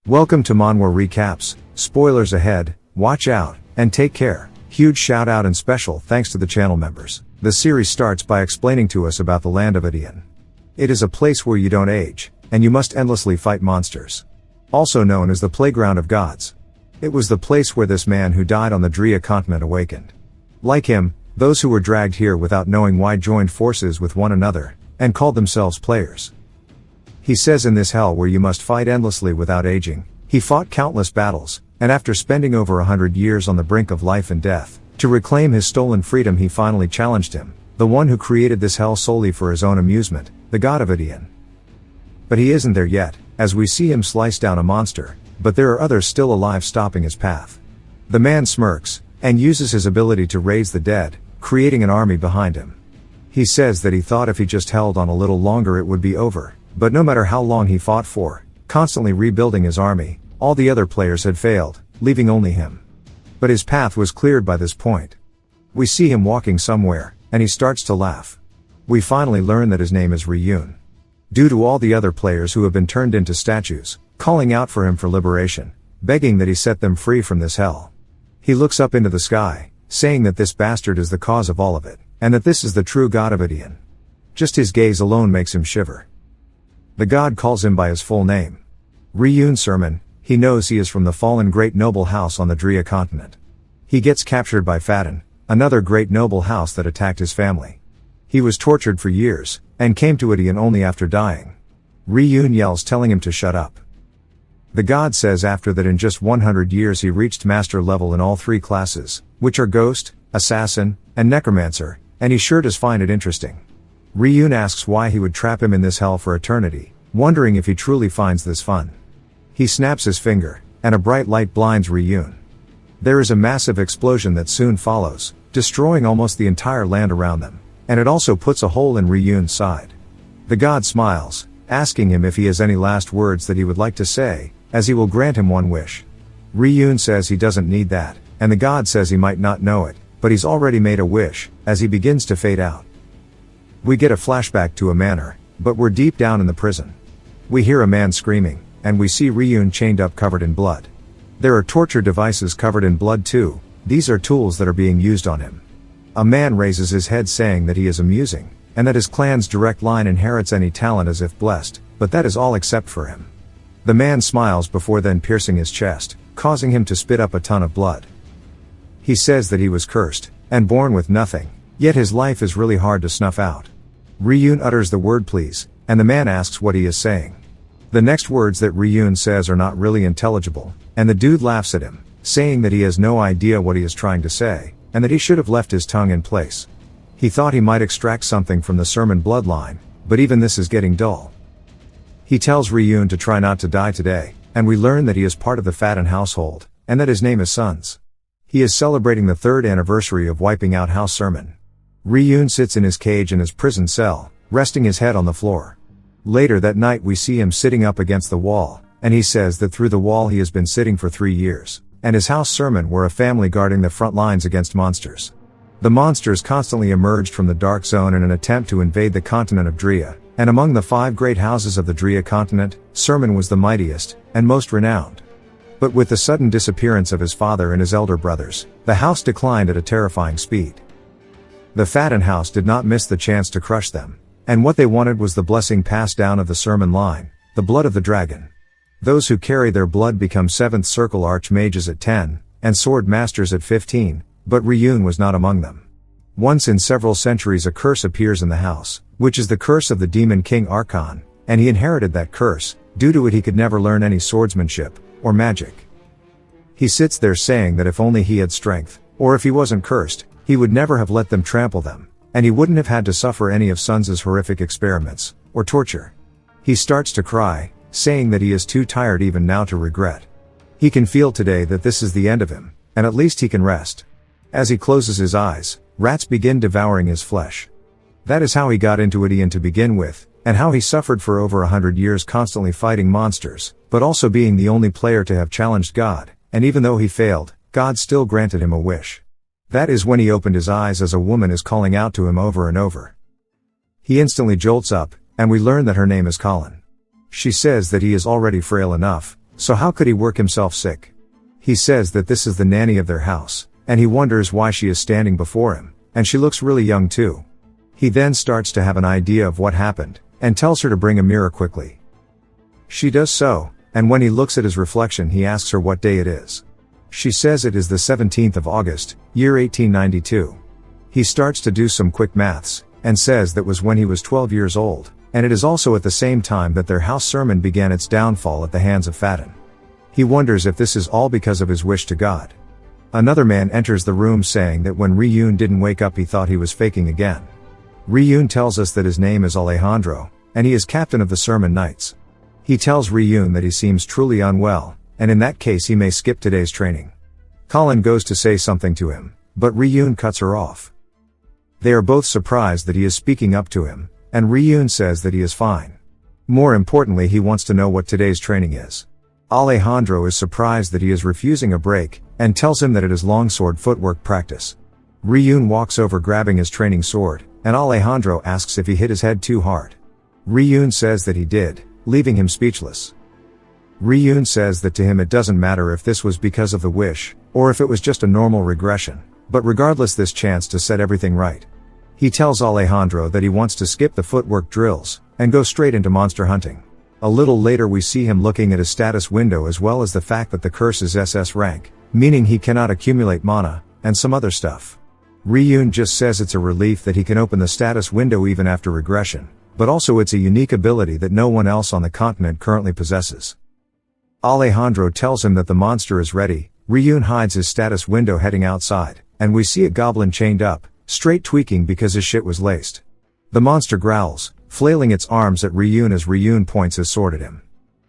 Welcome to Manhwa Recaps, spoilers ahead, watch out, and take care. Huge shout out and special thanks to the channel members. The series starts by explaining to us about the land of Idian. It is a place where you don't age, and you must endlessly fight monsters. Also known as the playground of gods. It was the place where this man who died on the Drea continent awakened. Like him, those who were dragged here without knowing why joined forces with one another, and called themselves players. He says in this hell where you must fight endlessly without aging, he fought countless battles, and after spending over 100 years on the brink of life and death, to reclaim his stolen freedom he finally challenged him, the one who created this hell solely for his own amusement, the god of Idian. But he isn't there yet, as we see him slice down a monster, but there are others still alive stopping his path. The man smirks, and uses his ability to raise the dead, creating an army behind him. He says that he thought if he just held on a little longer it would be over. But no matter how long he fought for, constantly rebuilding his army, all the other players had failed, leaving only him. But his path was cleared by this point. We see him walking somewhere, and he starts to laugh. We finally learn that his name is Ryun. Due to all the other players who have been turned into statues, calling out for him for liberation, begging that he set them free from this hell. He looks up into the sky, saying that this bastard is the cause of all of it, and that this is the true god of Idian. Just his gaze alone makes him shiver. The god calls him by his full name. Ryun Sermon, he knows he is from the fallen great noble house on the Drea continent. He gets captured by Fatin, another great noble house that attacked his family. He was tortured for years, and came to Idian only after dying. Ryun yells telling him to shut up. The god says after that in just 100 years he reached master level in all three classes, which are Ghost, Assassin, and Necromancer, and he sure does find it interesting. Ryun asks why he would trap him in this hell for eternity, wondering if he truly finds this fun. He snaps his finger, and a bright light blinds Ryun. There is a massive explosion that soon follows, destroying almost the entire land around them, and it also puts a hole in Ryun's side. The god smiles, asking him if he has any last words that he would like to say, as he will grant him one wish. Ryun says he doesn't need that, and the god says he might not know it, but he's already made a wish, as he begins to fade out. We get a flashback to a manor, but we're deep down in the prison. We hear a man screaming, and we see Ryun chained up covered in blood. There are torture devices covered in blood too, these are tools that are being used on him. A man raises his head saying that he is amusing, and that his clan's direct line inherits any talent as if blessed, but that is all except for him. The man smiles before then piercing his chest, causing him to spit up a ton of blood. He says that he was cursed, and born with nothing. Yet his life is really hard to snuff out. Ryun utters the word please, and the man asks what he is saying. The next words that Ryun says are not really intelligible, and the dude laughs at him, saying that he has no idea what he is trying to say, and that he should have left his tongue in place. He thought he might extract something from the sermon bloodline, but even this is getting dull. He tells Ryun to try not to die today, and we learn that he is part of the Fatin household, and that his name is Sons. He is celebrating the 3rd anniversary of wiping out House Sermon. Ryun sits in his cage in his prison cell, resting his head on the floor. Later that night we see him sitting up against the wall, and he says that through the wall he has been sitting for 3 years, and his House Sermon were a family guarding the front lines against monsters. The monsters constantly emerged from the dark zone in an attempt to invade the continent of Drea, and among the 5 great houses of the Drea continent, Sermon was the mightiest, and most renowned. But with the sudden disappearance of his father and his elder brothers, the house declined at a terrifying speed. The Fatin house did not miss the chance to crush them, and what they wanted was the blessing passed down of the sermon line, the blood of the dragon. Those who carry their blood become 7th circle archmages at 10, and sword masters at 15, but Ryun was not among them. Once in several centuries a curse appears in the house, which is the curse of the demon king Archon, and he inherited that curse. Due to it he could never learn any swordsmanship, or magic. He sits there saying that if only he had strength, or if he wasn't cursed, he would never have let them trample them, and he wouldn't have had to suffer any of Sons' horrific experiments, or torture. He starts to cry, saying that he is too tired even now to regret. He can feel today that this is the end of him, and at least he can rest. As he closes his eyes, rats begin devouring his flesh. That is how he got into Idian to begin with, and how he suffered for over 100 years constantly fighting monsters, but also being the only player to have challenged God, and even though he failed, God still granted him a wish. That is when he opened his eyes as a woman is calling out to him over and over. He instantly jolts up, and we learn that her name is Colin. She says that he is already frail enough, so how could he work himself sick? He says that this is the nanny of their house, and he wonders why she is standing before him, and she looks really young too. He then starts to have an idea of what happened, and tells her to bring a mirror quickly. She does so, and when he looks at his reflection he asks her what day it is. She says it is the 17th of August, year 1892. He starts to do some quick maths, and says that was when he was 12 years old, and it is also at the same time that their house sermon began its downfall at the hands of Fatin. He wonders if this is all because of his wish to God. Another man enters the room saying that when Ryun didn't wake up he thought he was faking again. Ryun tells us that his name is Alejandro, and he is captain of the sermon knights. He tells Ryun that he seems truly unwell, and in that case he may skip today's training. Colin goes to say something to him, but Ryun cuts her off. They are both surprised that he is speaking up to him, and Ryun says that he is fine. More importantly, he wants to know what today's training is. Alejandro is surprised that he is refusing a break, and tells him that it is longsword footwork practice. Ryun walks over grabbing his training sword, and Alejandro asks if he hit his head too hard. Ryun says that he did, leaving him speechless. Ryun says that to him it doesn't matter if this was because of the wish, or if it was just a normal regression, but regardless this chance to set everything right. He tells Alejandro that he wants to skip the footwork drills, and go straight into monster hunting. A little later we see him looking at his status window as well as the fact that the curse is SS rank, meaning he cannot accumulate mana, and some other stuff. Ryun just says it's a relief that he can open the status window even after regression, but also it's a unique ability that no one else on the continent currently possesses. Alejandro tells him that the monster is ready. Ryun hides his status window heading outside, and we see a goblin chained up, straight tweaking because his shit was laced. The monster growls, flailing its arms at Ryun as Ryun points his sword at him.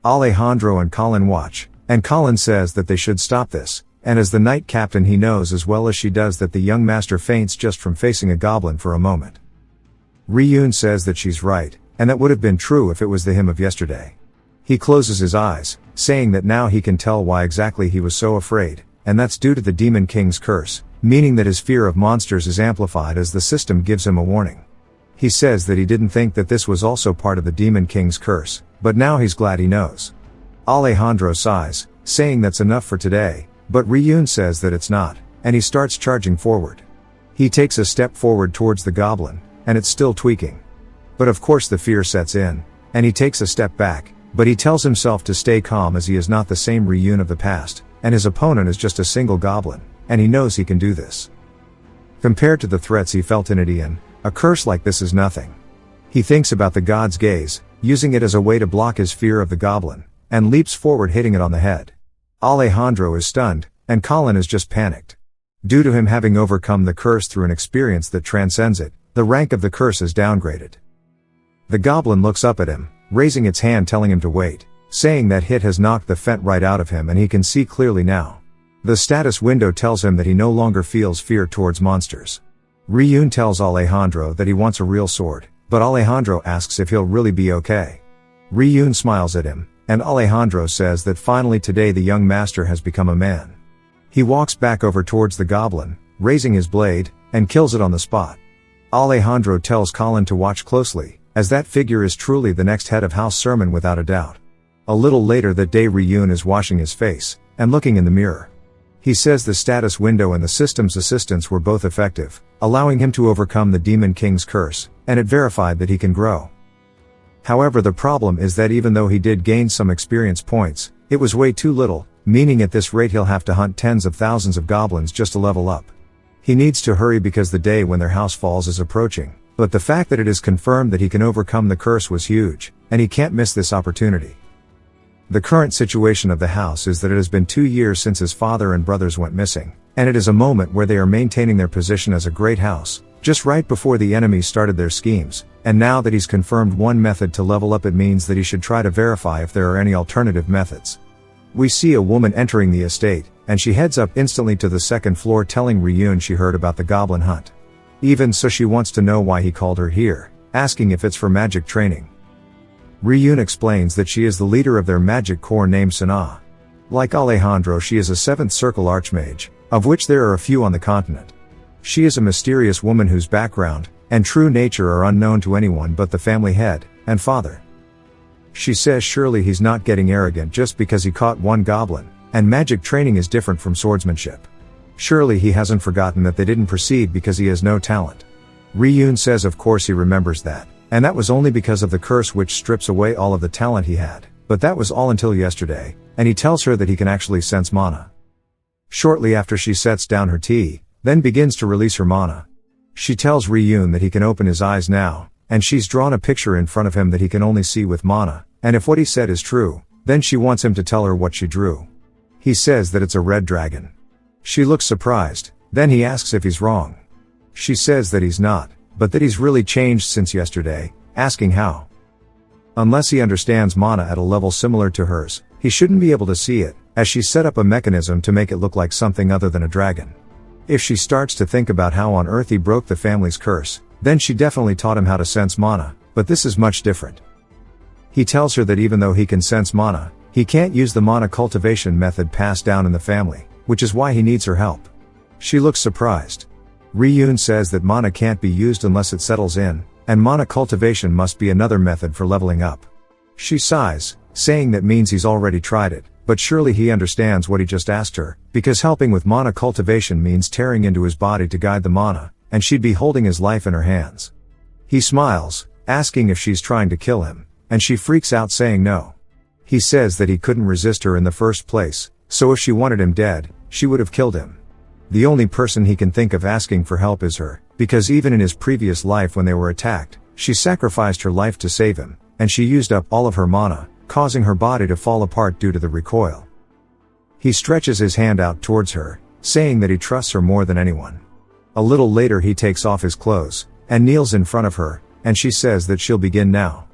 Alejandro and Colin watch, and Colin says that they should stop this, and as the knight captain he knows as well as she does that the young master faints just from facing a goblin for a moment. Ryun says that she's right, and that would have been true if it was the him of yesterday. He closes his eyes, saying that now he can tell why exactly he was so afraid, and that's due to the Demon King's curse, meaning that his fear of monsters is amplified as the system gives him a warning. He says that he didn't think that this was also part of the Demon King's curse, but now he's glad he knows. Alejandro sighs, saying that's enough for today, but Ryun says that it's not, and he starts charging forward. He takes a step forward towards the goblin, and it's still tweaking. But of course the fear sets in, and he takes a step back, but he tells himself to stay calm as he is not the same Ryun of the past, and his opponent is just a single goblin, and he knows he can do this. Compared to the threats he felt in Idian, a curse like this is nothing. He thinks about the god's gaze, using it as a way to block his fear of the goblin, and leaps forward hitting it on the head. Alejandro is stunned, and Colin is just panicked. Due to him having overcome the curse through an experience that transcends it, the rank of the curse is downgraded. The goblin looks up at him, raising its hand telling him to wait, saying that hit has knocked the fent right out of him and he can see clearly now. The status window tells him that he no longer feels fear towards monsters. Ryun tells Alejandro that he wants a real sword, but Alejandro asks if he'll really be okay. Ryun smiles at him, and Alejandro says that finally today the young master has become a man. He walks back over towards the goblin, raising his blade, and kills it on the spot. Alejandro tells Colin to watch closely, as that figure is truly the next head of House Sermon without a doubt. A little later that day Ryun is washing his face, and looking in the mirror. He says the status window and the system's assistance were both effective, allowing him to overcome the Demon King's curse, and it verified that he can grow. However, the problem is that even though he did gain some experience points, it was way too little, meaning at this rate he'll have to hunt tens of thousands of goblins just to level up. He needs to hurry because the day when their house falls is approaching, but the fact that it is confirmed that he can overcome the curse was huge, and he can't miss this opportunity. The current situation of the house is that it has been 2 years since his father and brothers went missing, and it is a moment where they are maintaining their position as a great house, just right before the enemies started their schemes, and now that he's confirmed one method to level up it means that he should try to verify if there are any alternative methods. We see a woman entering the estate, and she heads up instantly to the second floor telling Ryun she heard about the goblin hunt. Even so she wants to know why he called her here, asking if it's for magic training. Ryun explains that she is the leader of their magic corps named Sana. Like Alejandro, she is a 7th circle archmage, of which there are a few on the continent. She is a mysterious woman whose background and true nature are unknown to anyone but the family head and father. She says surely he's not getting arrogant just because he caught one goblin, and magic training is different from swordsmanship. Surely he hasn't forgotten that they didn't proceed because he has no talent. Ryun says of course he remembers that, and that was only because of the curse which strips away all of the talent he had, but that was all until yesterday, and he tells her that he can actually sense mana. Shortly after she sets down her tea, then begins to release her mana. She tells Ryun that he can open his eyes now, and she's drawn a picture in front of him that he can only see with mana, and if what he said is true, then she wants him to tell her what she drew. He says that it's a red dragon. She looks surprised, then he asks if he's wrong. She says that he's not, but that he's really changed since yesterday, asking how. Unless he understands mana at a level similar to hers, he shouldn't be able to see it, as she set up a mechanism to make it look like something other than a dragon. If she starts to think about how on earth he broke the family's curse, then she definitely taught him how to sense mana, but this is much different. He tells her that even though he can sense mana, he can't use the mana cultivation method passed down in the family, which is why he needs her help. She looks surprised. Ryun says that mana can't be used unless it settles in, and mana cultivation must be another method for leveling up. She sighs, saying that means he's already tried it, but surely he understands what he just asked her, because helping with mana cultivation means tearing into his body to guide the mana, and she'd be holding his life in her hands. He smiles, asking if she's trying to kill him, and she freaks out saying no. He says that he couldn't resist her in the first place, so if she wanted him dead, she would have killed him. The only person he can think of asking for help is her, because even in his previous life when they were attacked, she sacrificed her life to save him, and she used up all of her mana, causing her body to fall apart due to the recoil. He stretches his hand out towards her, saying that he trusts her more than anyone. A little later he takes off his clothes, and kneels in front of her, and she says that she'll begin now.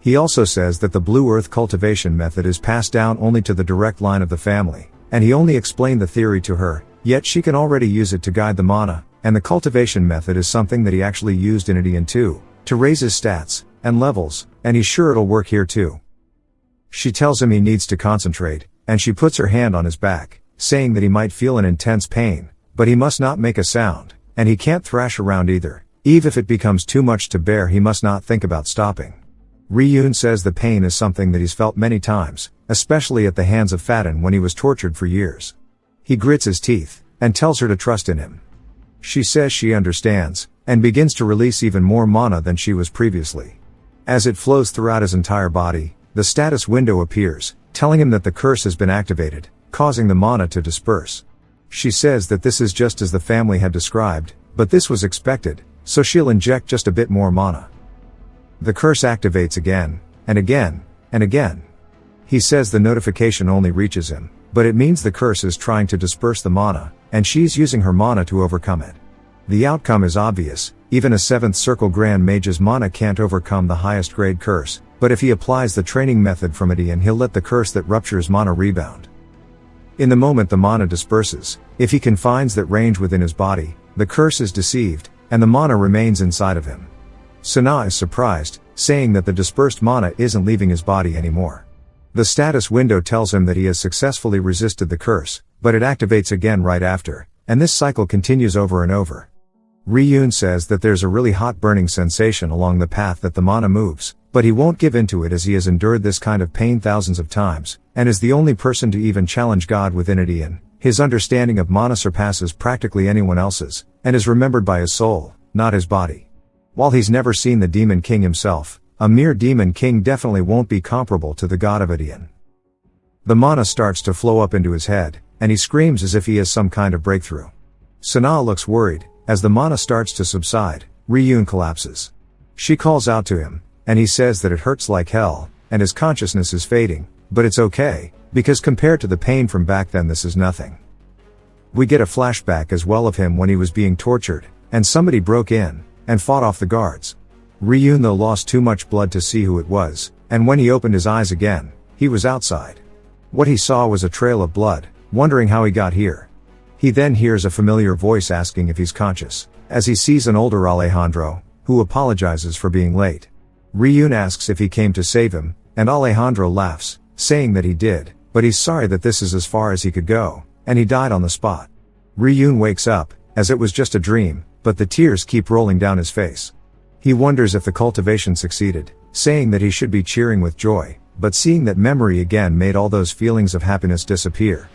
He also says that the blue earth cultivation method is passed down only to the direct line of the family, and he only explained the theory to her, yet she can already use it to guide the mana, and the cultivation method is something that he actually used in Italian too, to raise his stats, and levels, and he's sure it'll work here too. She tells him he needs to concentrate, and she puts her hand on his back, saying that he might feel an intense pain, but he must not make a sound, and he can't thrash around either. Even if it becomes too much to bear he must not think about stopping. Ryun says the pain is something that he's felt many times, especially at the hands of Fatin when he was tortured for years. He grits his teeth, and tells her to trust in him. She says she understands, and begins to release even more mana than she was previously. As it flows throughout his entire body, the status window appears, telling him that the curse has been activated, causing the mana to disperse. She says that this is just as the family had described, but this was expected, so she'll inject just a bit more mana. The curse activates again, and again, and again. He says the notification only reaches him, but it means the curse is trying to disperse the mana, and she's using her mana to overcome it. The outcome is obvious, even a 7th Circle Grand Mage's mana can't overcome the highest grade curse, but if he applies the training method from Italian he'll let the curse that ruptures mana rebound. In the moment the mana disperses, if he confines that range within his body, the curse is deceived, and the mana remains inside of him. Sana is surprised, saying that the dispersed mana isn't leaving his body anymore. The status window tells him that he has successfully resisted the curse, but it activates again right after, and this cycle continues over and over. Ryun says that there's a really hot burning sensation along the path that the mana moves, but he won't give into it as he has endured this kind of pain thousands of times, and is the only person to even challenge God within Italian. His understanding of mana surpasses practically anyone else's, and is remembered by his soul, not his body. While he's never seen the Demon King himself, a mere Demon King definitely won't be comparable to the god of Italian. The mana starts to flow up into his head, and he screams as if he has some kind of breakthrough. Sana looks worried. As the mana starts to subside, Ryun collapses. She calls out to him, and he says that it hurts like hell, and his consciousness is fading, but it's okay, because compared to the pain from back then this is nothing. We get a flashback as well of him when he was being tortured, and somebody broke in, and fought off the guards. Ryun though lost too much blood to see who it was, and when he opened his eyes again, he was outside. What he saw was a trail of blood, wondering how he got here. He then hears a familiar voice asking if he's conscious, as he sees an older Alejandro, who apologizes for being late. Ryun asks if he came to save him, and Alejandro laughs, saying that he did, but he's sorry that this is as far as he could go, and he died on the spot. Ryun wakes up, as it was just a dream, but the tears keep rolling down his face. He wonders if the cultivation succeeded, saying that he should be cheering with joy, but seeing that memory again made all those feelings of happiness disappear.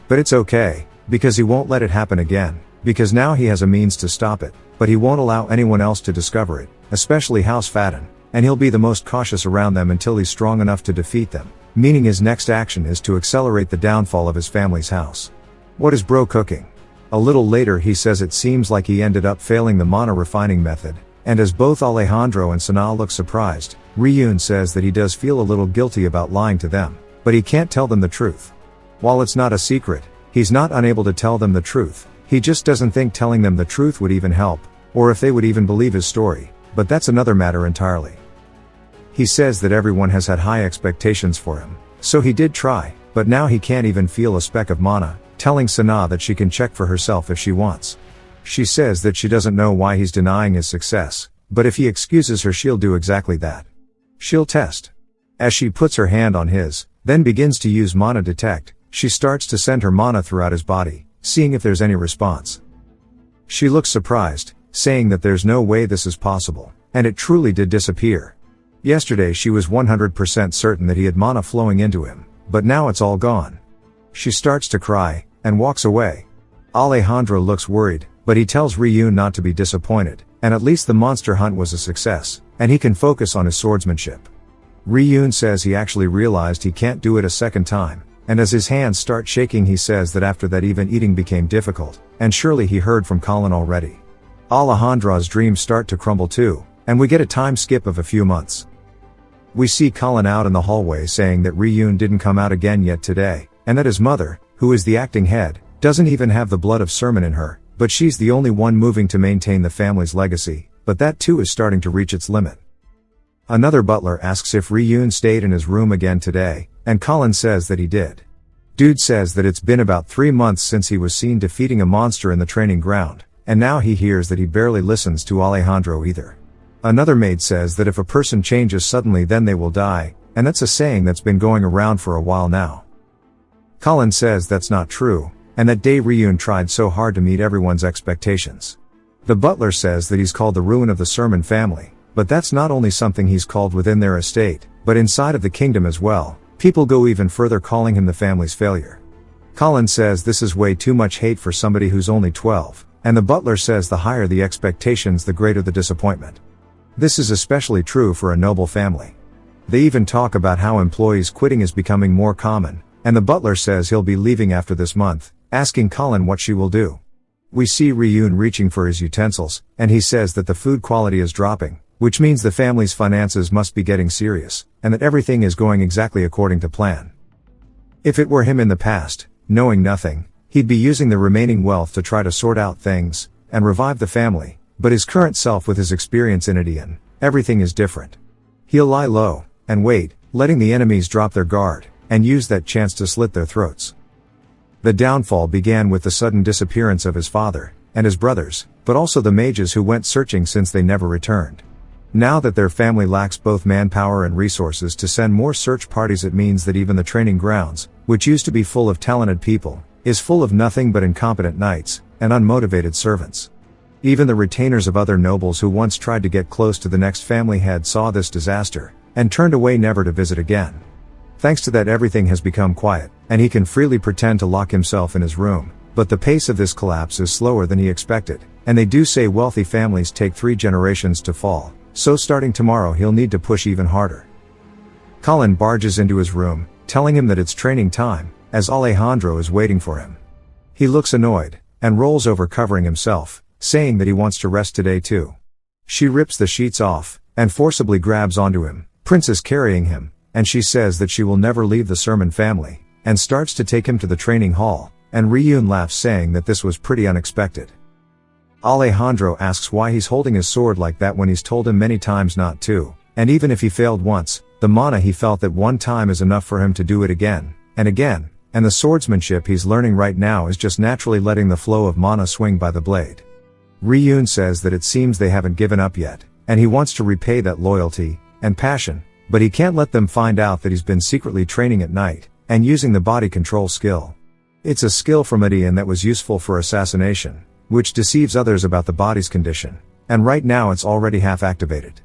But it's okay, because he won't let it happen again, because now he has a means to stop it, but he won't allow anyone else to discover it, especially House Faden, and he'll be the most cautious around them until he's strong enough to defeat them, meaning his next action is to accelerate the downfall of his family's house. What is bro cooking? A little later he says it seems like he ended up failing the mana refining method, and as both Alejandro and Sana look surprised, Ryun says that he does feel a little guilty about lying to them, but he can't tell them the truth. While it's not a secret, he's not unable to tell them the truth, he just doesn't think telling them the truth would even help, or if they would even believe his story, but that's another matter entirely. He says that everyone has had high expectations for him, so he did try, but now he can't even feel a speck of mana, telling Sana that she can check for herself if she wants. She says that she doesn't know why he's denying his success, but if he excuses her she'll do exactly that. She'll test. As she puts her hand on his, then begins to use mana detect, she starts to send her mana throughout his body, seeing if there's any response. She looks surprised, saying that there's no way this is possible, and it truly did disappear. Yesterday she was 100% certain that he had mana flowing into him, but now it's all gone. She starts to cry, and walks away. Alejandro looks worried, but he tells Ryun not to be disappointed, and at least the monster hunt was a success, and he can focus on his swordsmanship. Ryun says he actually realized he can't do it a second time, and as his hands start shaking he says that after that even eating became difficult, and surely he heard from Colin already. Alejandro's dreams start to crumble too, and we get a time skip of a few months. We see Colin out in the hallway saying that Ryun didn't come out again yet today, and that his mother, who is the acting head, doesn't even have the blood of sermon in her, but she's the only one moving to maintain the family's legacy, but that too is starting to reach its limit. Another butler asks if Ryun stayed in his room again today, and Colin says that he did. Dude says that it's been about 3 months since he was seen defeating a monster in the training ground, and now he hears that he barely listens to Alejandro either. Another maid says that if a person changes suddenly then they will die, and that's a saying that's been going around for a while now. Colin says that's not true, and that day Ryun tried so hard to meet everyone's expectations. The butler says that he's called the ruin of the Sermon family, but that's not only something he's called within their estate, but inside of the kingdom as well. People go even further calling him the family's failure. Colin says this is way too much hate for somebody who's only 12, and the butler says the higher the expectations the greater the disappointment. This is especially true for a noble family. They even talk about how employees quitting is becoming more common, and the butler says he'll be leaving after this month, asking Colin what she will do. We see Ryun reaching for his utensils, and he says that the food quality is dropping, which means the family's finances must be getting serious, and that everything is going exactly according to plan. If it were him in the past, knowing nothing, he'd be using the remaining wealth to try to sort out things, and revive the family, but his current self with his experience in Indian, everything is different. He'll lie low, and wait, letting the enemies drop their guard, and use that chance to slit their throats. The downfall began with the sudden disappearance of his father, and his brothers, but also the mages who went searching since they never returned. Now that their family lacks both manpower and resources to send more search parties, it means that even the training grounds, which used to be full of talented people, is full of nothing but incompetent knights, and unmotivated servants. Even the retainers of other nobles who once tried to get close to the next family head saw this disaster, and turned away never to visit again. Thanks to that everything has become quiet, and he can freely pretend to lock himself in his room, but the pace of this collapse is slower than he expected, and they do say wealthy families take 3 generations to fall, so starting tomorrow he'll need to push even harder. Colin barges into his room, telling him that it's training time, as Alejandro is waiting for him. He looks annoyed, and rolls over covering himself, saying that he wants to rest today too. She rips the sheets off, and forcibly grabs onto him, Princess carrying him, and she says that she will never leave the Sermon family, and starts to take him to the training hall, and Ryun laughs saying that this was pretty unexpected. Alejandro asks why he's holding his sword like that when he's told him many times not to, and even if he failed once, the mana he felt that one time is enough for him to do it again, and again, and the swordsmanship he's learning right now is just naturally letting the flow of mana swing by the blade. Ryun says that it seems they haven't given up yet, and he wants to repay that loyalty and passion, but he can't let them find out that he's been secretly training at night, and using the body control skill. It's a skill from Indian that was useful for assassination, which deceives others about the body's condition, and right now it's already half activated.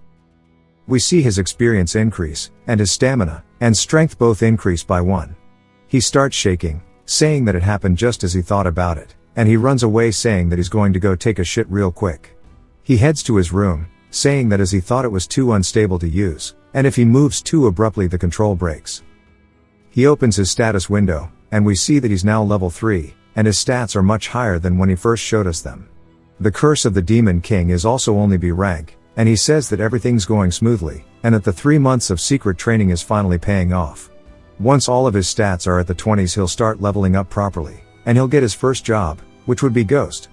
We see his experience increase, and his stamina and strength both increase by 1. He starts shaking, saying that it happened just as he thought about it, and he runs away saying that he's going to go take a shit real quick. He heads to his room, saying that as he thought it was too unstable to use, and if he moves too abruptly the control breaks. He opens his status window, and we see that he's now level 3, and his stats are much higher than when he first showed us them. The curse of the Demon King is also only B rank, and he says that everything's going smoothly, and that the 3 months of secret training is finally paying off. Once all of his stats are at the 20s, he'll start leveling up properly, and he'll get his first job, which would be Ghost.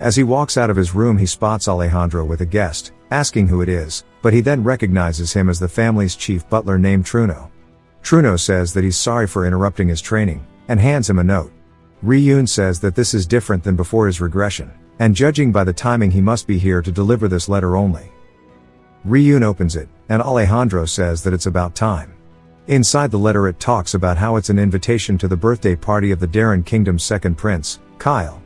As he walks out of his room, he spots Alejandro with a guest, asking who it is, but he then recognizes him as the family's chief butler named Truno. Truno says that he's sorry for interrupting his training, and hands him a note. Ryun says that this is different than before his regression, and judging by the timing he must be here to deliver this letter only. Ryun opens it, and Alejandro says that it's about time. Inside the letter it talks about how it's an invitation to the birthday party of the Darren Kingdom's second prince, Kyle.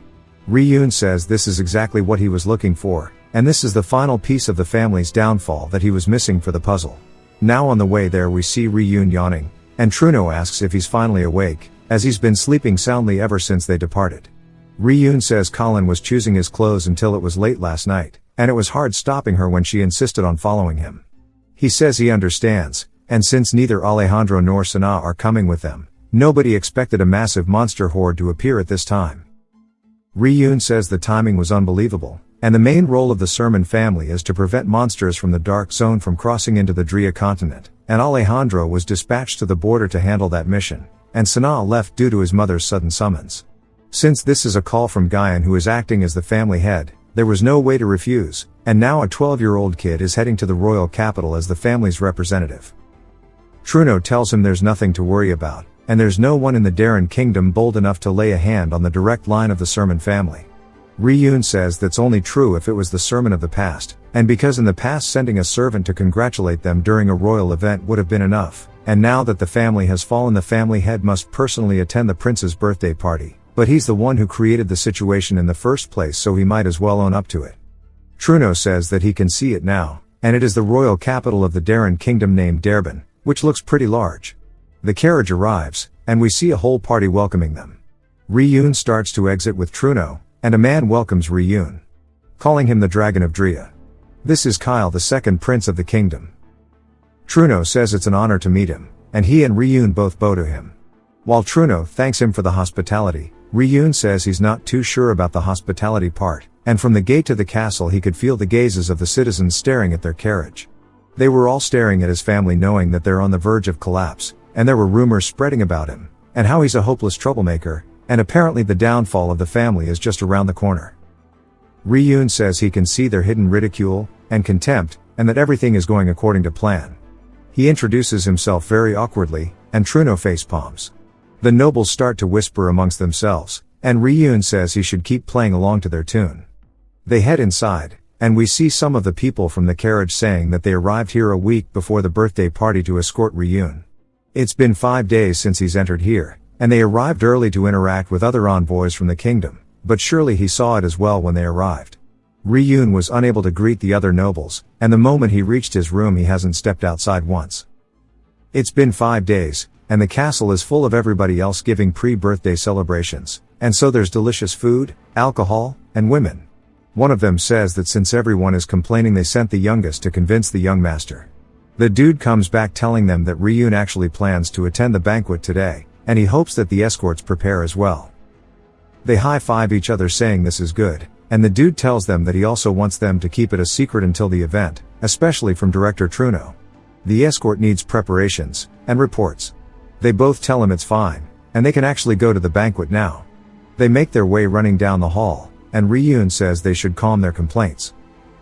Ryun says this is exactly what he was looking for, and this is the final piece of the family's downfall that he was missing for the puzzle. Now on the way there we see Ryun yawning, and Truno asks if he's finally awake, as he's been sleeping soundly ever since they departed. Ryun says Colin was choosing his clothes until it was late last night, and it was hard stopping her when she insisted on following him. He says he understands, and since neither Alejandro nor Sana are coming with them, nobody expected a massive monster horde to appear at this time. Ryun says the timing was unbelievable, and the main role of the Sermon family is to prevent monsters from the Dark Zone from crossing into the Drea continent, and Alejandro was dispatched to the border to handle that mission, and Sana left due to his mother's sudden summons. Since this is a call from Guyan, who is acting as the family head, there was no way to refuse, and now a 12-year-old kid is heading to the royal capital as the family's representative. Truno tells him there's nothing to worry about, and there's no one in the Darren Kingdom bold enough to lay a hand on the direct line of the Sermon family. Ryun says that's only true if it was the Sermon of the past, and because in the past sending a servant to congratulate them during a royal event would have been enough, and now that the family has fallen, the family head must personally attend the prince's birthday party, but he's the one who created the situation in the first place, so he might as well own up to it. Truno says that he can see it now, and it is the royal capital of the Darren Kingdom named Derbin, which looks pretty large. The carriage arrives, and we see a whole party welcoming them. Ryun starts to exit with Truno, and a man welcomes Ryun, calling him the Dragon of Drea. This is Kyle, the second prince of the kingdom. Truno says it's an honor to meet him, and he and Ryun both bow to him. While Truno thanks him for the hospitality, Ryun says he's not too sure about the hospitality part, and from the gate to the castle he could feel the gazes of the citizens staring at their carriage. They were all staring at his family, knowing that they're on the verge of collapse, and there were rumors spreading about him, and how he's a hopeless troublemaker, and apparently the downfall of the family is just around the corner. Ryun says he can see their hidden ridicule and contempt, and that everything is going according to plan. He introduces himself very awkwardly, and Truno facepalms. The nobles start to whisper amongst themselves, and Ryun says he should keep playing along to their tune. They head inside, and we see some of the people from the carriage saying that they arrived here a week before the birthday party to escort Ryun. It's been 5 days since he's entered here, and they arrived early to interact with other envoys from the kingdom, but surely he saw it as well when they arrived. Ryun was unable to greet the other nobles, and the moment he reached his room he hasn't stepped outside once. It's been 5 days, and the castle is full of everybody else giving pre-birthday celebrations, and so there's delicious food, alcohol, and women. One of them says that since everyone is complaining, they sent the youngest to convince the young master. The dude comes back telling them that Ryun actually plans to attend the banquet today, and he hopes that the escorts prepare as well. They high-five each other saying this is good, and the dude tells them that he also wants them to keep it a secret until the event, especially from director Truno. The escort needs preparations, and reports. They both tell him it's fine, and they can actually go to the banquet now. They make their way running down the hall, and Ryun says they should calm their complaints.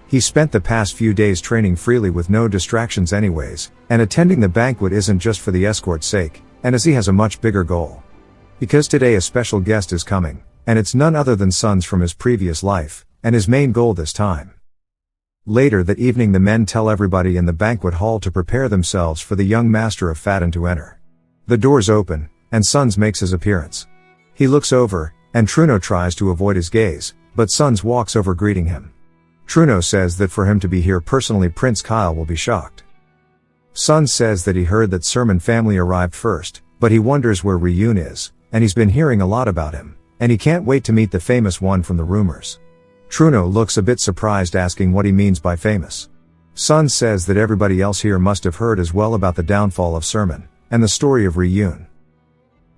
He spent the past few days training freely with no distractions anyways, and attending the banquet isn't just for the escort's sake, and as he has a much bigger goal. Because today a special guest is coming, and it's none other than sons from his previous life, and his main goal this time. Later that evening the men tell everybody in the banquet hall to prepare themselves for the young master of Faden to enter. The doors open, and Sons makes his appearance. He looks over, and Truno tries to avoid his gaze, but Sons walks over greeting him. Truno says that for him to be here personally Prince Kyle will be shocked. Sun says that he heard that Sermon family arrived first, but he wonders where Ryun is, and he's been hearing a lot about him, and he can't wait to meet the famous one from the rumors. Truno looks a bit surprised, asking what he means by famous. Sun says that everybody else here must have heard as well about the downfall of Sermon, and the story of Ryun.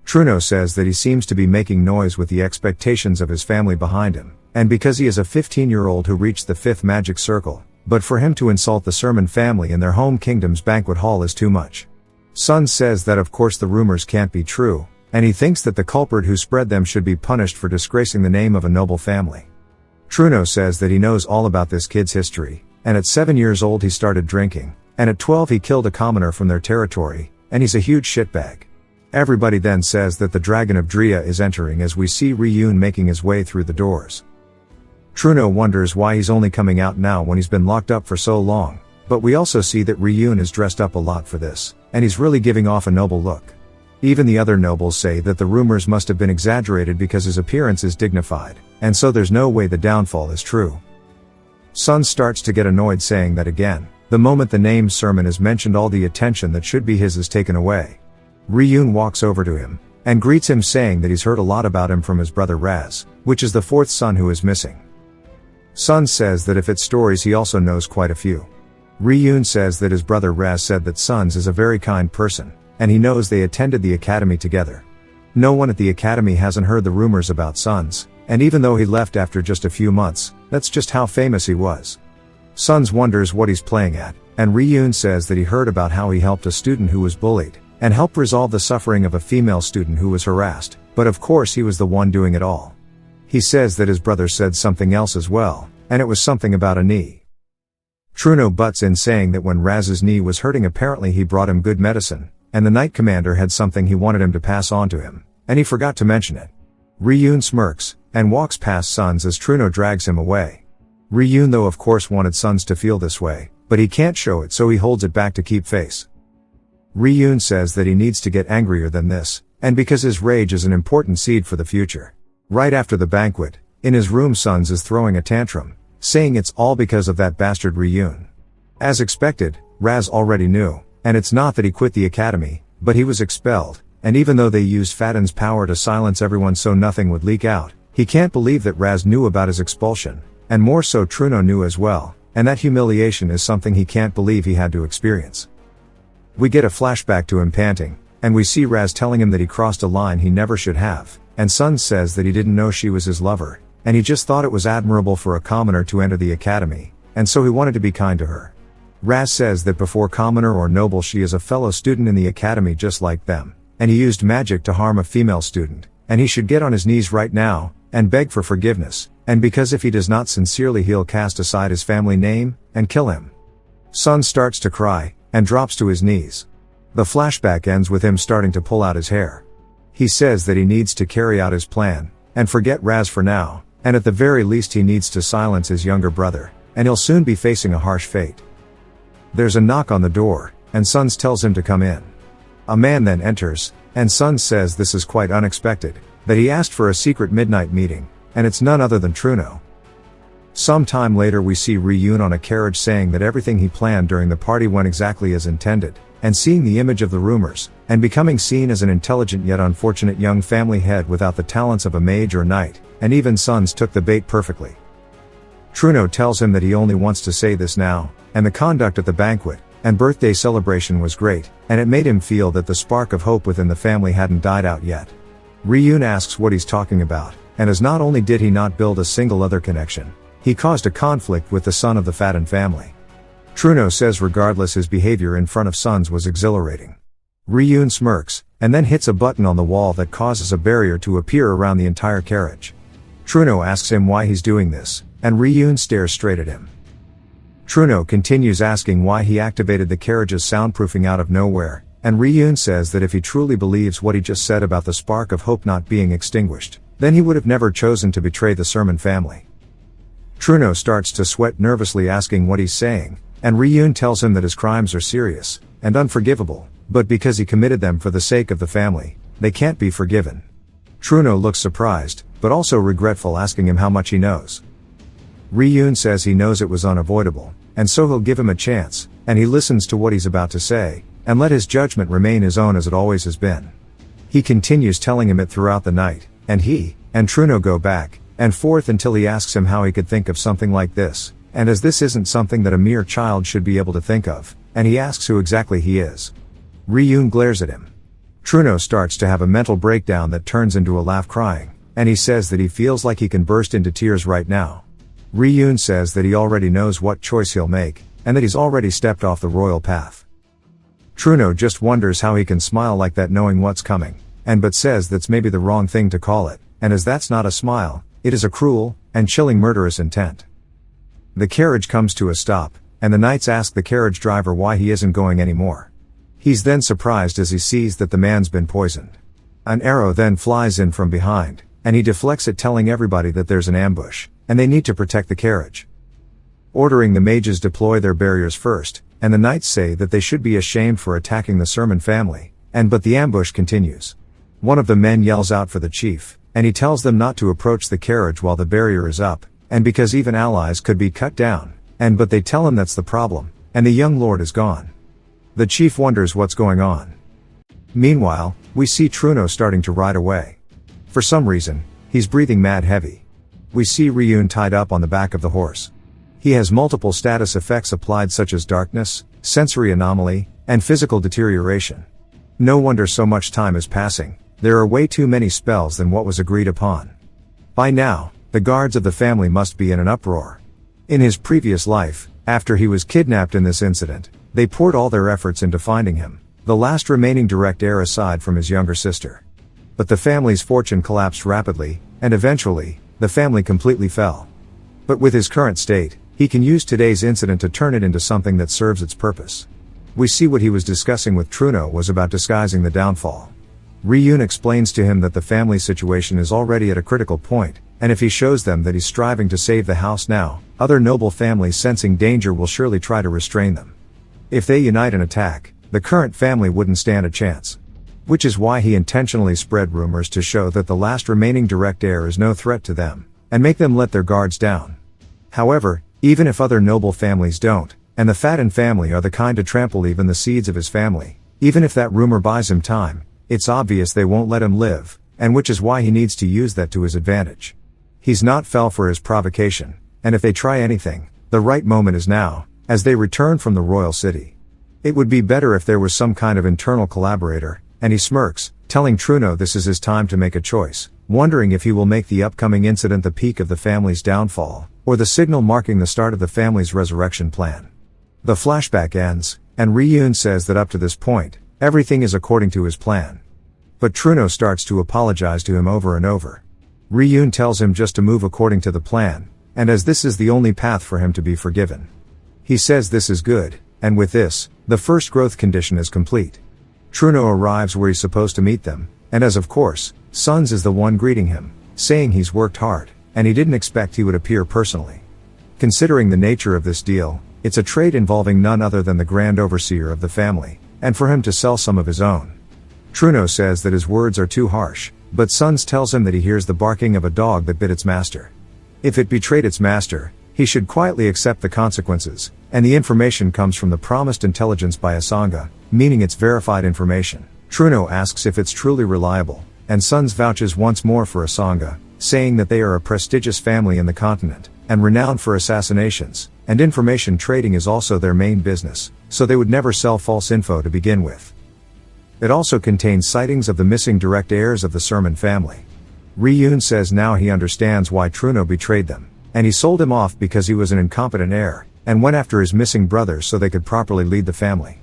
Truno says that he seems to be making noise with the expectations of his family behind him, and because he is a 15-year-old who reached the 5th magic circle, but for him to insult the Sermon family in their home kingdom's banquet hall is too much. Sun says that of course the rumors can't be true, and he thinks that the culprit who spread them should be punished for disgracing the name of a noble family. Truno says that he knows all about this kid's history, and at 7 years old he started drinking, and at 12 he killed a commoner from their territory, and he's a huge shitbag. Everybody then says that the Dragon of Drea is entering as we see Ryun making his way through the doors. Truno wonders why he's only coming out now when he's been locked up for so long, but we also see that Ryun is dressed up a lot for this, and he's really giving off a noble look. Even the other nobles say that the rumors must have been exaggerated because his appearance is dignified, and so there's no way the downfall is true. Sun starts to get annoyed, saying that again, the moment the name Sermon is mentioned all the attention that should be his is taken away. Ryun walks over to him, and greets him, saying that he's heard a lot about him from his brother Raz, which is the 4th son who is missing. Sun says that if it's stories he also knows quite a few. Ryun says that his brother Raz said that Sun's is a very kind person, and he knows they attended the academy together. No one at the academy hasn't heard the rumors about Sun's, and even though he left after just a few months, that's just how famous he was. Sun's wonders what he's playing at, and Ryun says that he heard about how he helped a student who was bullied, and helped resolve the suffering of a female student who was harassed, but of course he was the one doing it all. He says that his brother said something else as well, and it was something about a knee. Truno butts in, saying that when Raz's knee was hurting apparently he brought him good medicine, and the Knight Commander had something he wanted him to pass on to him, and he forgot to mention it. Ryun smirks, and walks past Sun's as Truno drags him away. Ryun though of course wanted Sun's to feel this way, but he can't show it so he holds it back to keep face. Ryun says that he needs to get angrier than this, and because his rage is an important seed for the future. Right after the banquet, in his room Sun's is throwing a tantrum, saying it's all because of that bastard Ryun. As expected, Raz already knew, and it's not that he quit the academy, but he was expelled, and even though they used Faden's power to silence everyone so nothing would leak out, he can't believe that Raz knew about his expulsion, and more so Truno knew as well, and that humiliation is something he can't believe he had to experience. We get a flashback to him panting, and we see Raz telling him that he crossed a line he never should have, and Sun says that he didn't know she was his lover, and he just thought it was admirable for a commoner to enter the academy, and so he wanted to be kind to her. Raz says that before commoner or noble she is a fellow student in the academy just like them, and he used magic to harm a female student, and he should get on his knees right now, and beg for forgiveness, and because if he does not sincerely he'll cast aside his family name, and kill him. Sun starts to cry, and drops to his knees. The flashback ends with him starting to pull out his hair. He says that he needs to carry out his plan, and forget Raz for now, and at the very least he needs to silence his younger brother, and he'll soon be facing a harsh fate. There's a knock on the door, and Sun tells him to come in. A man then enters, and Sun says this is quite unexpected, that he asked for a secret midnight meeting, and it's none other than Truno. Some time later we see Ryun on a carriage saying that everything he planned during the party went exactly as intended, and seeing the image of the rumors, and becoming seen as an intelligent yet unfortunate young family head without the talents of a mage or knight, and even Sun's took the bait perfectly. Truno tells him that he only wants to say this now, and the conduct at the banquet and birthday celebration was great, and it made him feel that the spark of hope within the family hadn't died out yet. Ryun asks what he's talking about, and as not only did he not build a single other connection, he caused a conflict with the son of the Faden family. Truno says regardless his behavior in front of Sun's was exhilarating. Ryun smirks, and then hits a button on the wall that causes a barrier to appear around the entire carriage. Truno asks him why he's doing this, and Ryun stares straight at him. Truno continues asking why he activated the carriage's soundproofing out of nowhere, and Ryun says that if he truly believes what he just said about the spark of hope not being extinguished, then he would have never chosen to betray the Sermon family. Truno starts to sweat nervously asking what he's saying, and Ryun tells him that his crimes are serious and unforgivable, but because he committed them for the sake of the family, they can't be forgiven. Truno looks surprised, but also regretful, asking him how much he knows. Ryun says he knows it was unavoidable, and so he'll give him a chance, and he listens to what he's about to say, and let his judgment remain his own as it always has been. He continues telling him it throughout the night, and he and Truno go back and forth until he asks him how he could think of something like this, and as this isn't something that a mere child should be able to think of, and he asks who exactly he is. Ryun glares at him. Truno starts to have a mental breakdown that turns into a laugh crying, and he says that he feels like he can burst into tears right now. Ryun says that he already knows what choice he'll make, and that he's already stepped off the royal path. Truno just wonders how he can smile like that knowing what's coming, but says that's maybe the wrong thing to call it, and as that's not a smile, it is a cruel and chilling murderous intent. The carriage comes to a stop, and the knights ask the carriage driver why he isn't going anymore. He's then surprised as he sees that the man's been poisoned. An arrow then flies in from behind, and he deflects it, telling everybody that there's an ambush, and they need to protect the carriage. Ordering the mages deploy their barriers first, and the knights say that they should be ashamed for attacking the Sermon family, but the ambush continues. One of the men yells out for the chief, and he tells them not to approach the carriage while the barrier is up, and because even allies could be cut down, but they tell him that's the problem, and the young lord is gone. The chief wonders what's going on. Meanwhile, we see Truno starting to ride away. For some reason, he's breathing mad heavy. We see Ryun tied up on the back of the horse. He has multiple status effects applied such as darkness, sensory anomaly, and physical deterioration. No wonder so much time is passing, there are way too many spells than what was agreed upon. By now, the guards of the family must be in an uproar. In his previous life, after he was kidnapped in this incident, they poured all their efforts into finding him, the last remaining direct heir aside from his younger sister. But the family's fortune collapsed rapidly, and eventually, the family completely fell. But with his current state, he can use today's incident to turn it into something that serves its purpose. We see what he was discussing with Truno was about disguising the downfall. Ryun explains to him that the family situation is already at a critical point, and if he shows them that he's striving to save the house now, other noble families sensing danger will surely try to restrain them. If they unite and attack, the current family wouldn't stand a chance. Which is why he intentionally spread rumors to show that the last remaining direct heir is no threat to them, and make them let their guards down. However, even if other noble families don't, and the Faden family are the kind to trample even the seeds of his family, even if that rumor buys him time, it's obvious they won't let him live, and which is why he needs to use that to his advantage. He's not fell for his provocation, and if they try anything, the right moment is now, as they return from the royal city. It would be better if there was some kind of internal collaborator, and he smirks, telling Truno this is his time to make a choice, wondering if he will make the upcoming incident the peak of the family's downfall, or the signal marking the start of the family's resurrection plan. The flashback ends, and Ryun says that up to this point, everything is according to his plan. But Truno starts to apologize to him over and over. Ryun tells him just to move according to the plan, and as this is the only path for him to be forgiven. He says this is good, and with this, the first growth condition is complete. Truno arrives where he's supposed to meet them, and as of course, Sons is the one greeting him, saying he's worked hard, and he didn't expect he would appear personally. Considering the nature of this deal, it's a trade involving none other than the grand overseer of the family, and for him to sell some of his own. Truno says that his words are too harsh, but Sons tells him that he hears the barking of a dog that bit its master. If it betrayed its master, he should quietly accept the consequences, and the information comes from the promised intelligence by Asanga, meaning it's verified information. Truno asks if it's truly reliable, and Sons vouches once more for Asanga, saying that they are a prestigious family in the continent, and renowned for assassinations, and information trading is also their main business, so they would never sell false info to begin with. It also contains sightings of the missing direct heirs of the Sermon family. Ryun says now he understands why Truno betrayed them, and he sold him off because he was an incompetent heir, and went after his missing brothers so they could properly lead the family.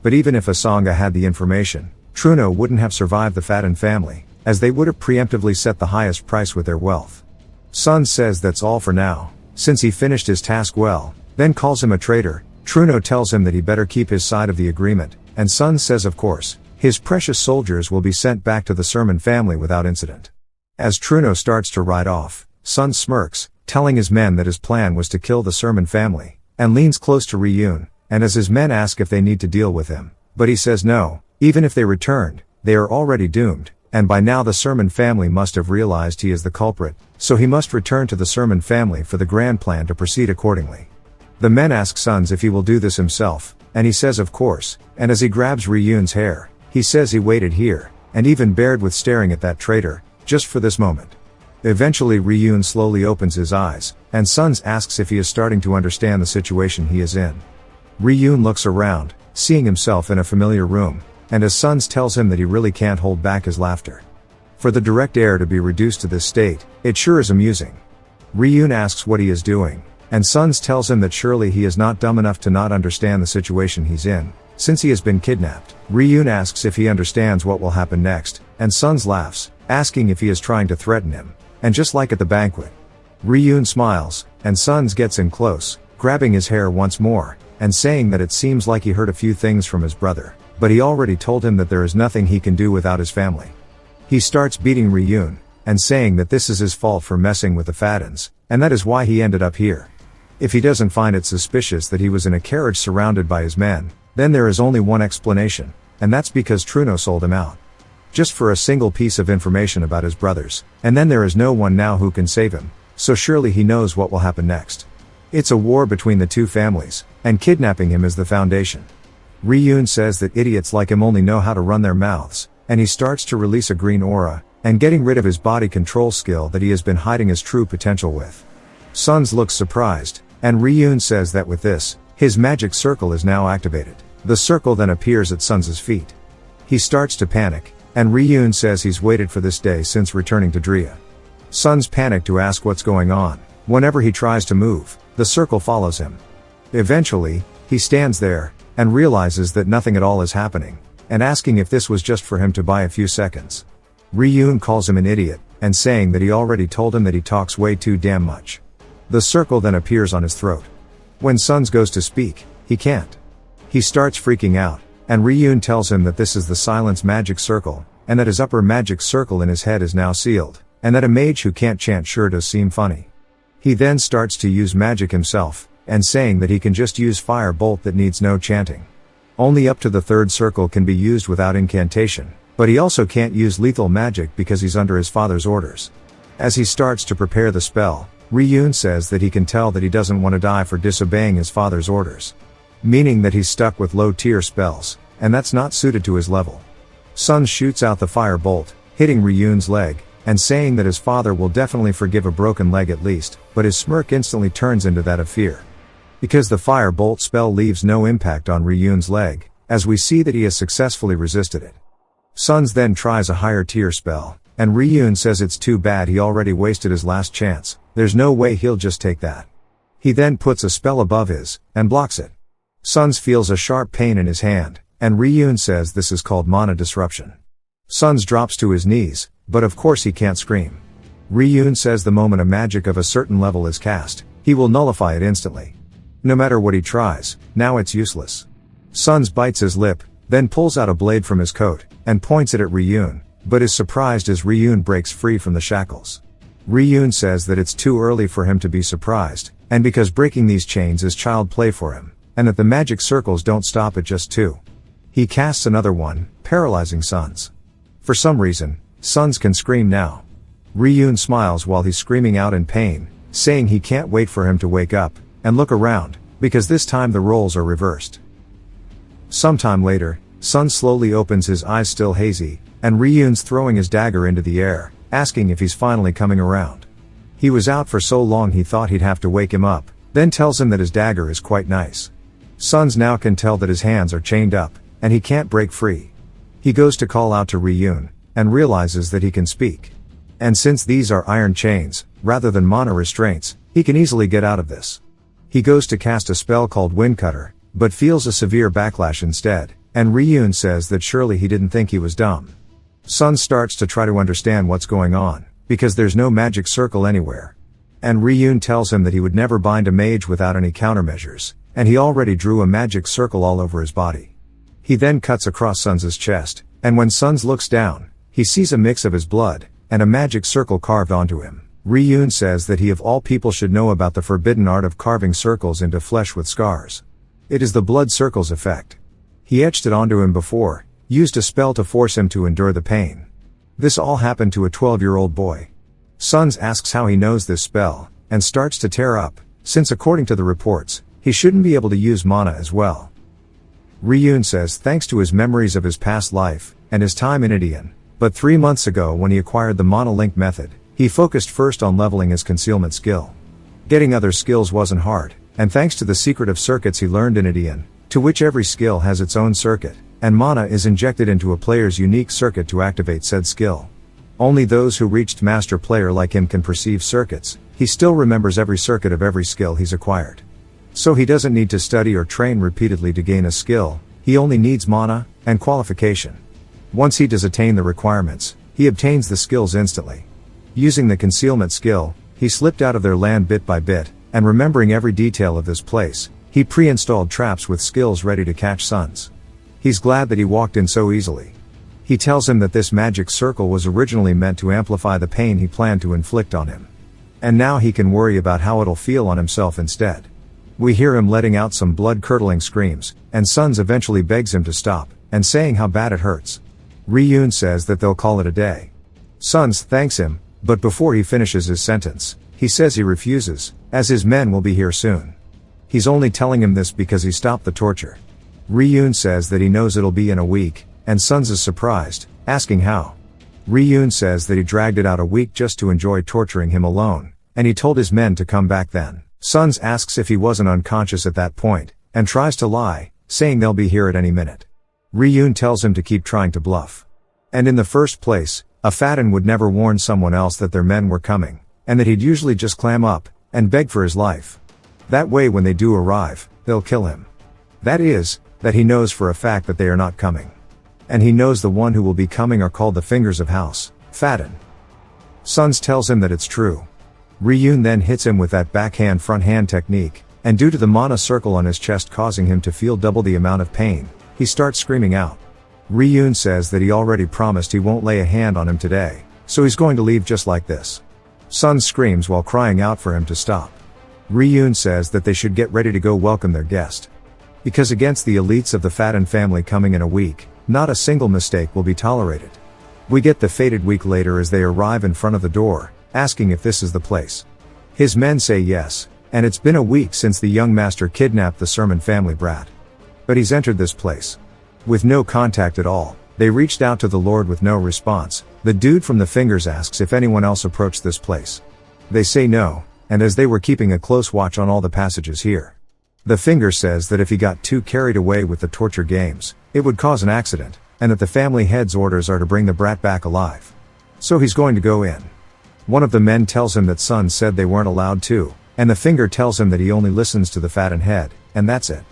But even if Asanga had the information, Truno wouldn't have survived the Faden family, as they would have preemptively set the highest price with their wealth. Sons says that's all for now, since he finished his task well, then calls him a traitor. Truno tells him that he better keep his side of the agreement, and Sons says of course, his precious soldiers will be sent back to the Sermon family without incident. As Truno starts to ride off, Sons smirks, telling his men that his plan was to kill the Sermon family, and leans close to Ryun, and as his men ask if they need to deal with him, but he says no, even if they returned, they are already doomed, and by now the Sermon family must have realized he is the culprit, so he must return to the Sermon family for the grand plan to proceed accordingly. The men ask Sons if he will do this himself, and he says of course, and as he grabs Ryun's hair, he says he waited here, and even bared with staring at that traitor, just for this moment. Eventually Ryun slowly opens his eyes, and Sons asks if he is starting to understand the situation he is in. Ryun looks around, seeing himself in a familiar room, and as Sons tells him that he really can't hold back his laughter. For the direct heir to be reduced to this state, it sure is amusing. Ryun asks what he is doing, and Sons tells him that surely he is not dumb enough to not understand the situation he's in, since he has been kidnapped. Ryun asks if he understands what will happen next, and Sons laughs, asking if he is trying to threaten him, and just like at the banquet. Ryun smiles, and Sons gets in close, grabbing his hair once more, and saying that it seems like he heard a few things from his brother, but he already told him that there is nothing he can do without his family. He starts beating Ryun, and saying that this is his fault for messing with the Fadens, and that is why he ended up here. If he doesn't find it suspicious that he was in a carriage surrounded by his men, then there is only one explanation, and that's because Truno sold him out. Just for a single piece of information about his brothers, and then there is no one now who can save him, so surely he knows what will happen next. It's a war between the two families, and kidnapping him is the foundation. Ryun says that idiots like him only know how to run their mouths, and he starts to release a green aura, and getting rid of his body control skill that he has been hiding his true potential with. Sons looks surprised, and Ryun says that with this, his magic circle is now activated. The circle then appears at Sons' feet. He starts to panic, and Ryun says he's waited for this day since returning to Drea. Sons panic to ask what's going on. Whenever he tries to move, the circle follows him. Eventually, he stands there, and realizes that nothing at all is happening, and asking if this was just for him to buy a few seconds. Ryun calls him an idiot, and saying that he already told him that he talks way too damn much. The circle then appears on his throat. When Sons goes to speak, he can't. He starts freaking out, and Ryun tells him that this is the silence magic circle, and that his upper magic circle in his head is now sealed, and that a mage who can't chant sure does seem funny. He then starts to use magic himself, and saying that he can just use fire bolt that needs no chanting. Only up to the third circle can be used without incantation, but he also can't use lethal magic because he's under his father's orders. As he starts to prepare the spell, Ryun says that he can tell that he doesn't want to die for disobeying his father's orders. Meaning that he's stuck with low tier spells, and that's not suited to his level. Sons shoots out the fire bolt, hitting Ryun's leg, and saying that his father will definitely forgive a broken leg at least, but his smirk instantly turns into that of fear. Because the fire bolt spell leaves no impact on Ryun's leg, as we see that he has successfully resisted it. Sons then tries a higher tier spell, and Ryun says it's too bad he already wasted his last chance, there's no way he'll just take that. He then puts a spell above his, and blocks it. Sons feels a sharp pain in his hand, and Ryun says this is called mana disruption. Sons drops to his knees, but of course he can't scream. Ryun says the moment a magic of a certain level is cast, he will nullify it instantly. No matter what he tries, now it's useless. Sons bites his lip, then pulls out a blade from his coat, and points it at Ryun, but is surprised as Ryun breaks free from the shackles. Ryun says that it's too early for him to be surprised, and because breaking these chains is child play for him, and that the magic circles don't stop at just 2. He casts another one, paralyzing Sons. For some reason, Sons can scream now. Ryun smiles while he's screaming out in pain, saying he can't wait for him to wake up, and look around, because this time the roles are reversed. Sometime later, Sons slowly opens his eyes still hazy, and Ryun's throwing his dagger into the air, asking if he's finally coming around. He was out for so long he thought he'd have to wake him up, then tells him that his dagger is quite nice. Sons now can tell that his hands are chained up, and he can't break free. He goes to call out to Ryun, and realizes that he can speak. And since these are iron chains, rather than mana restraints, he can easily get out of this. He goes to cast a spell called Windcutter, but feels a severe backlash instead, and Ryun says that surely he didn't think he was dumb. Sons starts to try to understand what's going on, because there's no magic circle anywhere. And Ryun tells him that he would never bind a mage without any countermeasures, and he already drew a magic circle all over his body. He then cuts across Sons' chest, and when Sons looks down, he sees a mix of his blood, and a magic circle carved onto him. Ryun says that he of all people should know about the forbidden art of carving circles into flesh with scars. It is the blood circles effect. He etched it onto him before, used a spell to force him to endure the pain. This all happened to a 12-year-old boy. Sons asks how he knows this spell, and starts to tear up, since according to the reports, he shouldn't be able to use mana as well. Ryun says thanks to his memories of his past life, and his time in Indian, but 3 months ago when he acquired the mana link method, he focused first on leveling his concealment skill. Getting other skills wasn't hard, and thanks to the secret of circuits he learned in Indian, to which every skill has its own circuit, and mana is injected into a player's unique circuit to activate said skill. Only those who reached master player like him can perceive circuits. He still remembers every circuit of every skill he's acquired. So he doesn't need to study or train repeatedly to gain a skill, he only needs mana and qualification. Once he does attain the requirements, he obtains the skills instantly. Using the concealment skill, he slipped out of their land bit by bit, and remembering every detail of this place, he pre-installed traps with skills ready to catch Sons. He's glad that he walked in so easily. He tells him that this magic circle was originally meant to amplify the pain he planned to inflict on him. And now he can worry about how it'll feel on himself instead. We hear him letting out some blood-curdling screams, and Sons eventually begs him to stop, and saying how bad it hurts. Ryun says that they'll call it a day. Sons thanks him, but before he finishes his sentence, he says he refuses, as his men will be here soon. He's only telling him this because he stopped the torture. Ryun says that he knows it'll be in a week, and Sons is surprised, asking how. Ryun says that he dragged it out a week just to enjoy torturing him alone, and he told his men to come back then. Sons asks if he wasn't unconscious at that point, and tries to lie, saying they'll be here at any minute. Ryun tells him to keep trying to bluff. And in the first place, a Faden would never warn someone else that their men were coming, and that he'd usually just clam up, and beg for his life. That way when they do arrive, they'll kill him. That is, that he knows for a fact that they are not coming. And he knows the one who will be coming are called the Fingers of House, Faden. Sons tells him that it's true. Ryun then hits him with that backhand front hand technique, and due to the mana circle on his chest causing him to feel double the amount of pain, he starts screaming out. Ryun says that he already promised he won't lay a hand on him today, so he's going to leave just like this. Sons screams while crying out for him to stop. Ryun says that they should get ready to go welcome their guest. Because against the elites of the Faden family coming in a week, not a single mistake will be tolerated. We get the fated week later as they arrive in front of the door, asking if this is the place. His men say yes, and it's been a week since the young master kidnapped the Sermon family brat. But he's entered this place. With no contact at all, they reached out to the Lord with no response. The dude from the Fingers asks if anyone else approached this place. They say no, and as they were keeping a close watch on all the passages here. The Finger says that if he got too carried away with the torture games, it would cause an accident, and that the family head's orders are to bring the brat back alive. So he's going to go in. One of the men tells him that Sons said they weren't allowed to, and the Finger tells him that he only listens to the Faden head, and that's it.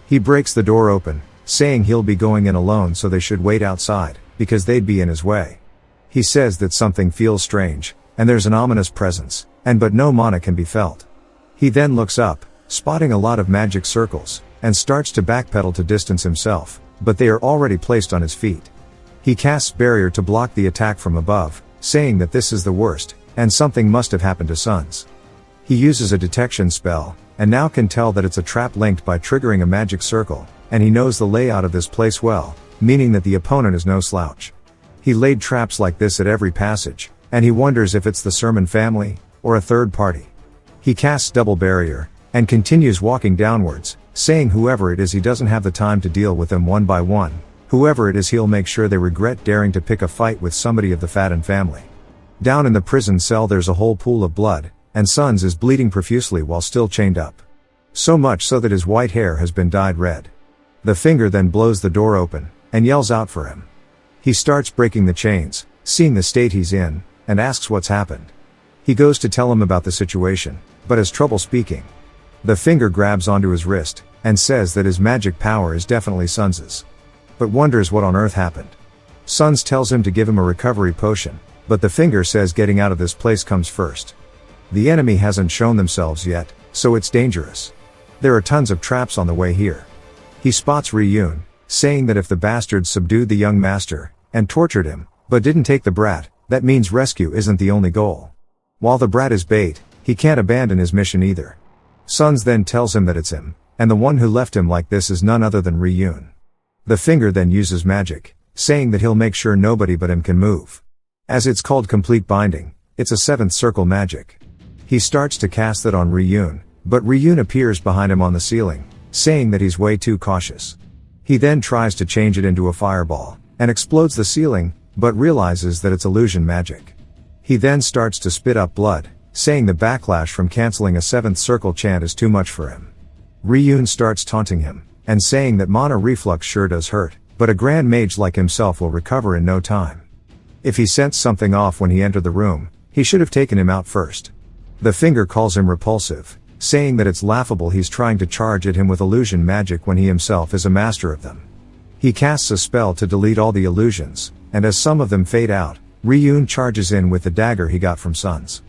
He breaks the door open, saying he'll be going in alone so they should wait outside, because they'd be in his way. He says that something feels strange, and there's an ominous presence, but no mana can be felt. He then looks up, spotting a lot of magic circles, and starts to backpedal to distance himself, but they are already placed on his feet. He casts barrier to block the attack from above, saying that this is the worst, and something must have happened to Sons. He uses a detection spell, and now can tell that it's a trap linked by triggering a magic circle, and he knows the layout of this place well, meaning that the opponent is no slouch. He laid traps like this at every passage, and he wonders if it's the Sermon family, or a third party. He casts double barrier, and continues walking downwards, saying whoever it is he doesn't have the time to deal with them one by one, whoever it is he'll make sure they regret daring to pick a fight with somebody of the Faden family. Down in the prison cell there's a whole pool of blood, and Sons is bleeding profusely while still chained up. So much so that his white hair has been dyed red. The Finger then blows the door open, and yells out for him. He starts breaking the chains, seeing the state he's in, and asks what's happened. He goes to tell him about the situation, but has trouble speaking. The Finger grabs onto his wrist, and says that his magic power is definitely Sons's. But wonders what on earth happened. Sons tells him to give him a recovery potion, but the Finger says getting out of this place comes first. The enemy hasn't shown themselves yet, so it's dangerous. There are tons of traps on the way here. He spots Ryun, saying that if the bastards subdued the young master, and tortured him, but didn't take the brat, that means rescue isn't the only goal. While the brat is bait, he can't abandon his mission either. Sons then tells him that it's him, and the one who left him like this is none other than Ryun. The Finger then uses magic, saying that he'll make sure nobody but him can move. As it's called complete binding, it's a 7th circle magic. He starts to cast that on Ryun, but Ryun appears behind him on the ceiling, saying that he's way too cautious. He then tries to change it into a fireball, and explodes the ceiling, but realizes that it's illusion magic. He then starts to spit up blood, saying the backlash from canceling a 7th circle chant is too much for him. Ryun starts taunting him, and saying that mana reflux sure does hurt, but a grand mage like himself will recover in no time. If he sensed something off when he entered the room, he should have taken him out first. The finger calls him repulsive, saying that it's laughable he's trying to charge at him with illusion magic when he himself is a master of them. He casts a spell to delete all the illusions, and as some of them fade out, Ryun charges in with the dagger he got from Sons.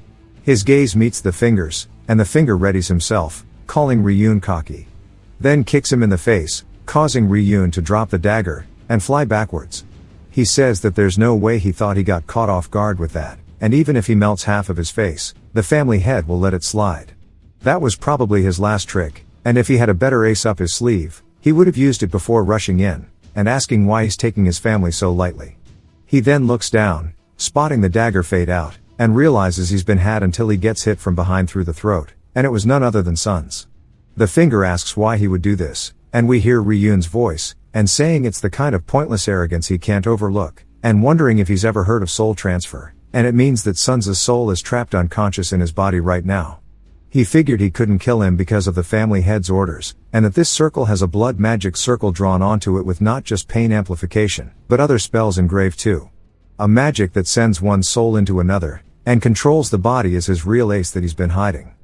His gaze meets the fingers, and the finger readies himself, calling Ryun cocky. Then kicks him in the face, causing Ryun to drop the dagger, and fly backwards. He says that there's no way he thought he got caught off guard with that, and even if he melts half of his face, the family head will let it slide. That was probably his last trick, and if he had a better ace up his sleeve, he would have used it before rushing in, and asking why he's taking his family so lightly. He then looks down, spotting the dagger fade out, and realizes he's been had until he gets hit from behind through the throat, and it was none other than Sons. The finger asks why he would do this, and we hear Ryun's voice, and saying it's the kind of pointless arrogance he can't overlook, and wondering if he's ever heard of soul transfer, and it means that Sons' soul is trapped unconscious in his body right now. He figured he couldn't kill him because of the family head's orders, and that this circle has a blood magic circle drawn onto it with not just pain amplification, but other spells engraved too. A magic that sends one soul into another, and controls the body is his real ace that he's been hiding.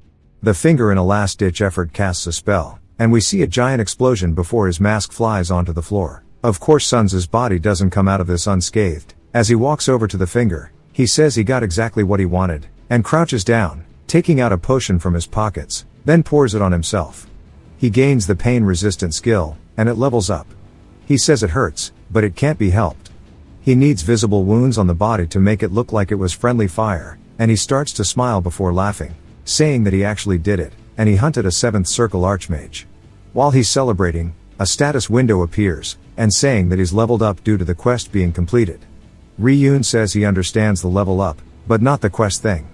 The finger in a last-ditch effort casts a spell, and we see a giant explosion before his mask flies onto the floor. Of course Sons' body doesn't come out of this unscathed. As he walks over to the finger, he says he got exactly what he wanted, and crouches down, taking out a potion from his pockets, then pours it on himself. He gains the pain-resistant skill, and it levels up. He says it hurts, but it can't be helped. He needs visible wounds on the body to make it look like it was friendly fire, and he starts to smile before laughing, saying that he actually did it, and he hunted a 7th circle archmage. While he's celebrating, a status window appears, and saying that he's leveled up due to the quest being completed. Ryun says he understands the level up, but not the quest thing.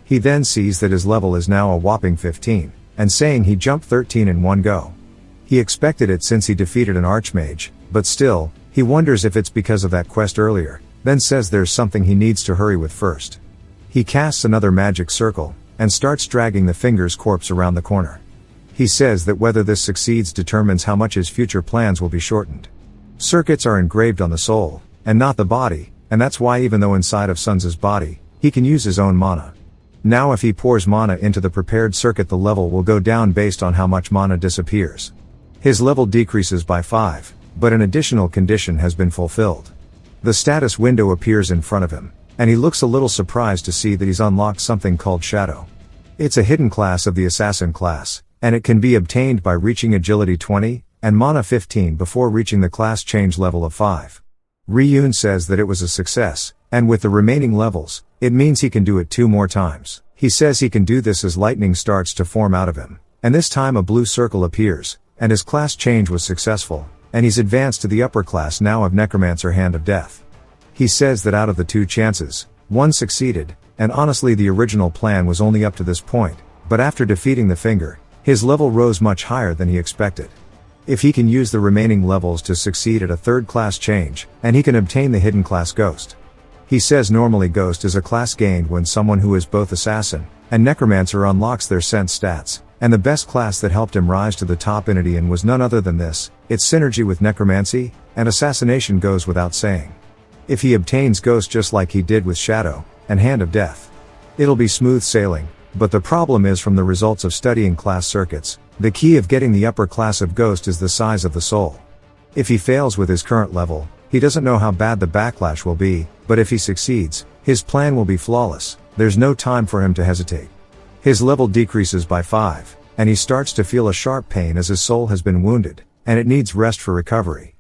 He then sees that his level is now a whopping 15, and saying he jumped 13 in one go. He expected it since he defeated an archmage, but still, he wonders if it's because of that quest earlier, then says there's something he needs to hurry with first. He casts another magic circle, and starts dragging the finger's corpse around the corner. He says that whether this succeeds determines how much his future plans will be shortened. Circuits are engraved on the soul, and not the body, and that's why even though inside of Sons' body, he can use his own mana. Now if he pours mana into the prepared circuit, the level will go down based on how much mana disappears. His level decreases by 5, but an additional condition has been fulfilled. The status window appears in front of him, and he looks a little surprised to see that he's unlocked something called Shadow. It's a hidden class of the Assassin class, and it can be obtained by reaching Agility 20, and Mana 15 before reaching the class change level of 5. Ryun says that it was a success, and with the remaining levels, it means he can do it 2 more times. He says he can do this as lightning starts to form out of him, and this time a blue circle appears, and his class change was successful, and he's advanced to the upper class now of Necromancer Hand of Death. He says that out of the 2 chances, 1 succeeded, and honestly the original plan was only up to this point, but after defeating the finger, his level rose much higher than he expected. If he can use the remaining levels to succeed at a 3rd class change, and he can obtain the hidden class Ghost. He says normally Ghost is a class gained when someone who is both Assassin and Necromancer unlocks their sense stats, and the best class that helped him rise to the top in Indian was none other than this. Its synergy with Necromancy and Assassination goes without saying. If he obtains Ghost just like he did with Shadow and Hand of Death, it'll be smooth sailing. But the problem is from the results of studying class circuits, the key of getting the upper class of Ghost is the size of the soul. If he fails with his current level, he doesn't know how bad the backlash will be, but if he succeeds, his plan will be flawless. There's no time for him to hesitate. His level decreases by 5, and he starts to feel a sharp pain as his soul has been wounded, and it needs rest for recovery.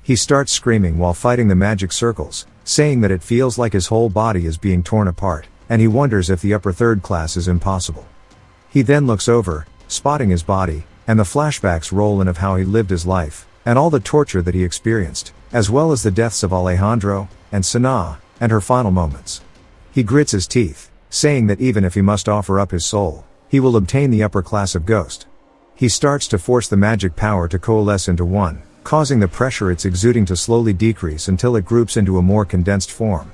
He starts screaming while fighting the magic circles, saying that it feels like his whole body is being torn apart, and he wonders if the upper 3rd class is impossible. He then looks over, spotting his body, and the flashbacks roll in of how he lived his life, and all the torture that he experienced, as well as the deaths of Alejandro and Sana, and her final moments. He grits his teeth, saying that even if he must offer up his soul, he will obtain the upper class of ghost. He starts to force the magic power to coalesce into one, causing the pressure it's exuding to slowly decrease until it groups into a more condensed form.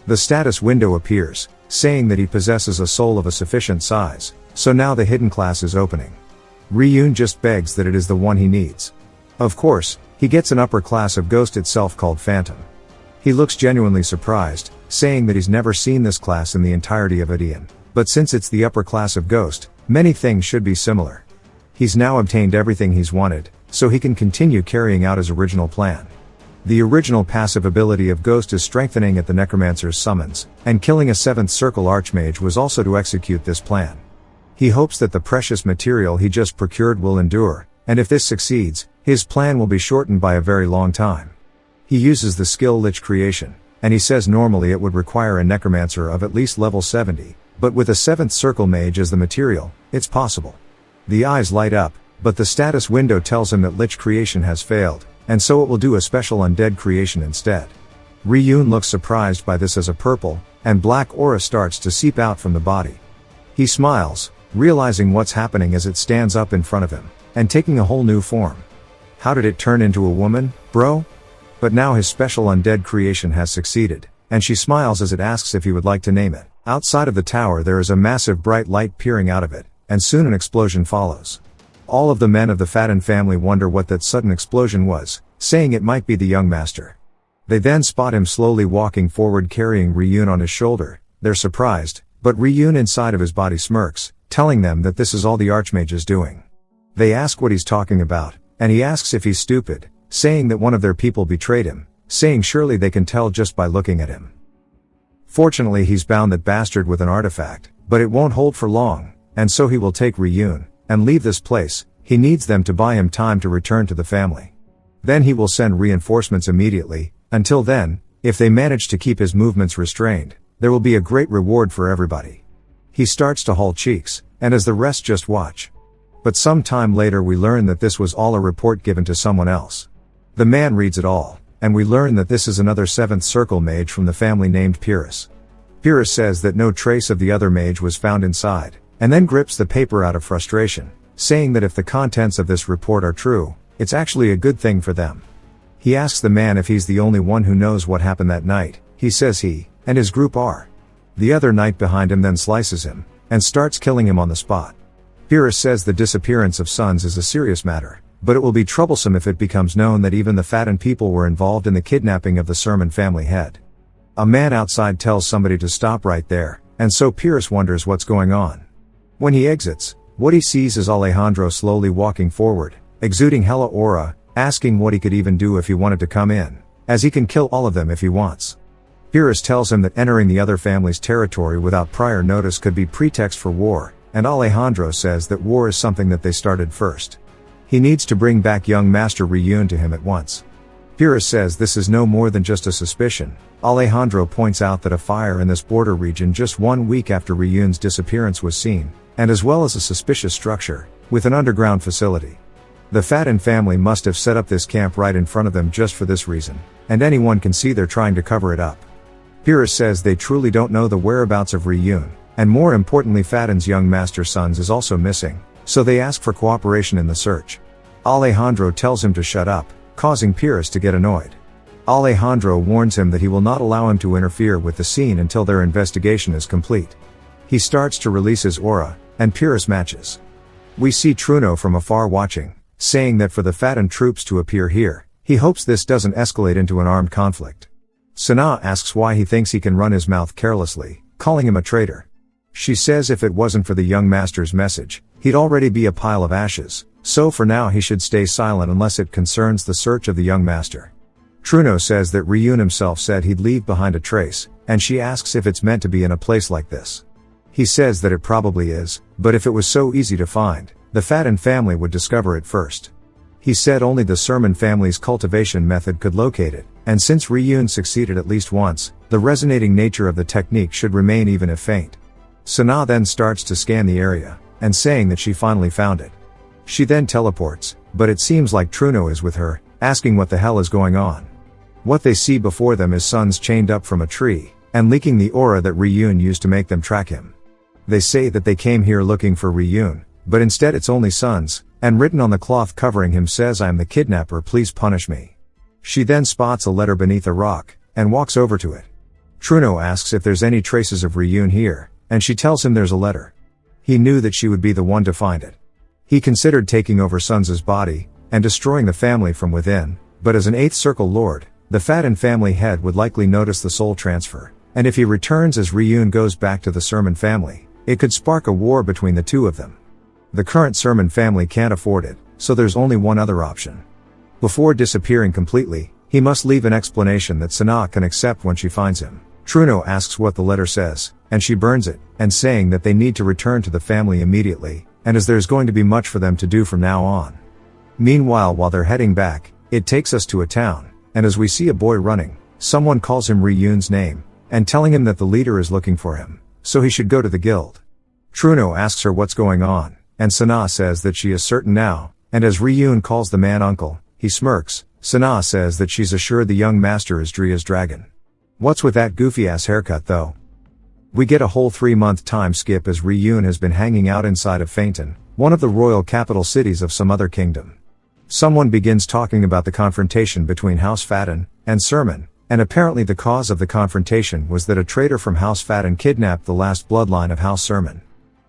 The status window appears, saying that he possesses a soul of a sufficient size, so now the hidden class is opening. Ryun just begs that it is the one he needs. Of course, he gets an upper class of ghost itself called Phantom. He looks genuinely surprised, saying that he's never seen this class in the entirety of Ideon, but since it's the upper class of ghost, many things should be similar. He's now obtained everything he's wanted, so he can continue carrying out his original plan. The original passive ability of Ghost is strengthening at the Necromancer's summons, and killing a 7th Circle Archmage was also to execute this plan. He hopes that the precious material he just procured will endure, and if this succeeds, his plan will be shortened by a very long time. He uses the skill Lich Creation, and he says normally it would require a Necromancer of at least level 70, but with a 7th Circle Mage as the material, it's possible. The eyes light up, but the status window tells him that Lich Creation has failed, and so it will do a special Undead Creation instead. Ryun looks surprised by this as a purple and black aura starts to seep out from the body. He smiles, realizing what's happening as it stands up in front of him, and taking a whole new form. How did it turn into a woman, bro? But now his special Undead Creation has succeeded, and she smiles as it asks if he would like to name it. Outside of the tower there is a massive bright light peering out of it, and soon an explosion follows. All of the men of the Fadden family wonder what that sudden explosion was, saying it might be the young master. They then spot him slowly walking forward carrying Ryun on his shoulder. They're surprised, but Ryun inside of his body smirks, telling them that this is all the Archmage is doing. They ask what he's talking about, and he asks if he's stupid, saying that one of their people betrayed him, saying surely they can tell just by looking at him. Fortunately he's bound that bastard with an artifact, but it won't hold for long, and so he will take Ryun and leave this place. He needs them to buy him time to return to the family. Then he will send reinforcements immediately. Until then, if they manage to keep his movements restrained, there will be a great reward for everybody. He starts to haul cheeks, and as the rest just watch. But some time later we learn that this was all a report given to someone else. The man reads it all, and we learn that this is another 7th Circle Mage from the family named Pyrrhus. Pyrrhus says that no trace of the other mage was found inside, and then grips the paper out of frustration, saying that if the contents of this report are true, it's actually a good thing for them. He asks the man if he's the only one who knows what happened that night. He says he and his group are. The other knight behind him then slices him, and starts killing him on the spot. Pyrrhus says the disappearance of sons is a serious matter, but it will be troublesome if it becomes known that even the Fadden people were involved in the kidnapping of the Sermon family head. A man outside tells somebody to stop right there, and so Pyrrhus wonders what's going on. When he exits, what he sees is Alejandro slowly walking forward, exuding hella aura, asking what he could even do if he wanted to come in, as he can kill all of them if he wants. Pyrrhus tells him that entering the other family's territory without prior notice could be pretext for war, and Alejandro says that war is something that they started first. He needs to bring back young Master Ryun to him at once. Pyrrhus says this is no more than just a suspicion. Alejandro points out that a fire in this border region just 1 week after Ryun's disappearance was seen, and as well as a suspicious structure, with an underground facility. The Fadden family must have set up this camp right in front of them just for this reason, and anyone can see they're trying to cover it up. Pyrrhus says they truly don't know the whereabouts of Ryun, and more importantly Fadden's young master sons is also missing, so they ask for cooperation in the search. Alejandro tells him to shut up, causing Pyrrhus to get annoyed. Alejandro warns him that he will not allow him to interfere with the scene until their investigation is complete. He starts to release his aura, and Pyrrhus matches. We see Truno from afar watching, saying that for the Fadden troops to appear here, he hopes this doesn't escalate into an armed conflict. Sana asks why he thinks he can run his mouth carelessly, calling him a traitor. She says if it wasn't for the young master's message, he'd already be a pile of ashes, so for now he should stay silent unless it concerns the search of the young master. Truno says that Ryun himself said he'd leave behind a trace, and she asks if it's meant to be in a place like this. He says that it probably is, but if it was so easy to find, the Fadden family would discover it first. He said only the Sermon family's cultivation method could locate it, and since Ryun succeeded at least once, the resonating nature of the technique should remain even if faint. Sana then starts to scan the area, and saying that she finally found it. She then teleports, but it seems like Truno is with her, asking what the hell is going on. What they see before them is sons chained up from a tree, and leaking the aura that Ryun used to make them track him. They say that they came here looking for Ryun, but instead it's only sons, and written on the cloth covering him says, "I am the kidnapper, please punish me." She then spots a letter beneath a rock, and walks over to it. Truno asks if there's any traces of Ryun here, and she tells him there's a letter. He knew that she would be the one to find it. He considered taking over Sun's body, and destroying the family from within, but as an 8th Circle Lord, the Faden family head would likely notice the soul transfer, and if he returns as Ryun goes back to the Sermon family, it could spark a war between the two of them. The current Sermon family can't afford it, so there's only one other option. Before disappearing completely, he must leave an explanation that Sana can accept when she finds him. Truno asks what the letter says, and she burns it, and saying that they need to return to the family immediately, and as there's going to be much for them to do from now on. Meanwhile, while they're heading back, it takes us to a town, and as we see a boy running, someone calls him Ryun's name, and telling him that the leader is looking for him, so he should go to the guild. Truno asks her what's going on, and Sana says that she is certain now, and as Ryun calls the man uncle, he smirks. Sana says that she's assured the young master is Dria's dragon. What's with that goofy-ass haircut though? We get a whole 3-month time skip as Ryun has been hanging out inside of Fainton, one of the royal capital cities of some other kingdom. Someone begins talking about the confrontation between House Faden and Sermon, and apparently the cause of the confrontation was that a traitor from House Faden kidnapped the last bloodline of House Sermon.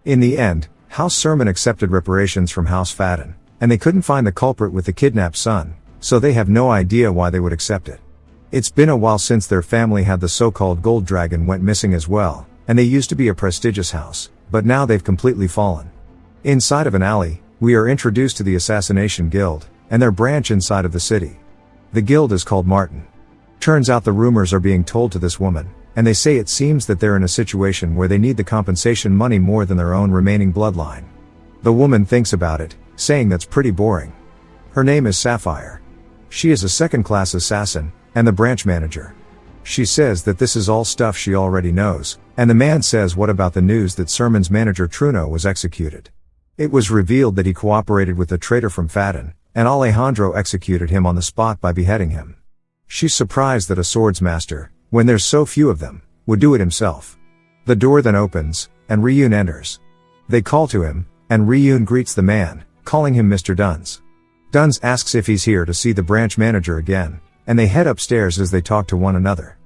In the end, House Sermon accepted reparations from House Faden, and they couldn't find the culprit with the kidnapped son, so they have no idea why they would accept it. It's been a while since their family had the so-called gold dragon went missing as well, and they used to be a prestigious house, but now they've completely fallen. Inside of an alley, we are introduced to the Assassination Guild, and their branch inside of the city. The guild is called Martin. Turns out the rumors are being told to this woman, and they say it seems that they're in a situation where they need the compensation money more than their own remaining bloodline. The woman thinks about it, saying that's pretty boring. Her name is Sapphire. She is a second-class assassin, and the branch manager. She says that this is all stuff she already knows, and the man says what about the news that Sermon's manager Truno was executed. It was revealed that he cooperated with the traitor from Faden, and Alejandro executed him on the spot by beheading him. She's surprised that a swordsmaster, when there's so few of them, would do it himself. The door then opens, and Ryun enters. They call to him, and Ryun greets the man, calling him Mr. Duns. Duns asks if he's here to see the branch manager again, and they head upstairs as they talk to one another.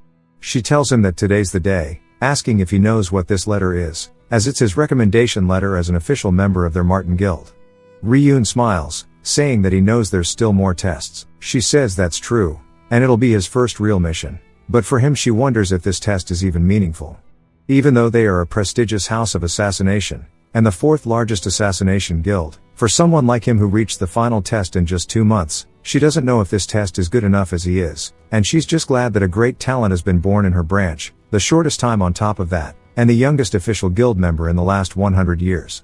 She tells him that today's the day, asking if he knows what this letter is, as it's his recommendation letter as an official member of their Martin Guild. Ryun smiles, saying that he knows there's still more tests. She says that's true, and it'll be his first real mission, but for him she wonders if this test is even meaningful. Even though they are a prestigious house of assassination, and the 4th largest assassination guild, for someone like him who reached the final test in just 2 months, she doesn't know if this test is good enough as he is, and she's just glad that a great talent has been born in her branch, the shortest time on top of that, and the youngest official guild member in the last 100 years.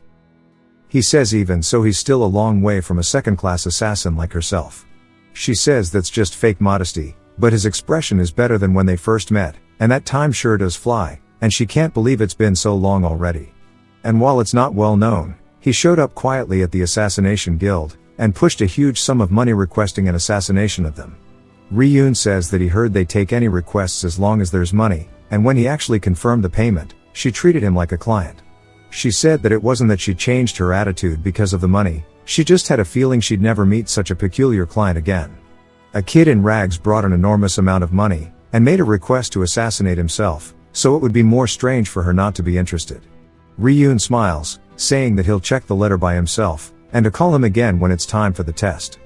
He says even so he's still a long way from a second-class assassin like herself. She says that's just fake modesty, but his expression is better than when they first met, and that time sure does fly, and she can't believe it's been so long already. And while it's not well known, he showed up quietly at the Assassination Guild, and pushed a huge sum of money requesting an assassination of them. Ryun says that he heard they take any requests as long as there's money, and when he actually confirmed the payment, she treated him like a client. She said that it wasn't that she changed her attitude because of the money, she just had a feeling she'd never meet such a peculiar client again. A kid in rags brought an enormous amount of money, and made a request to assassinate himself, so it would be more strange for her not to be interested. Ryun smiles, saying that he'll check the letter by himself, and to call him again when it's time for the test.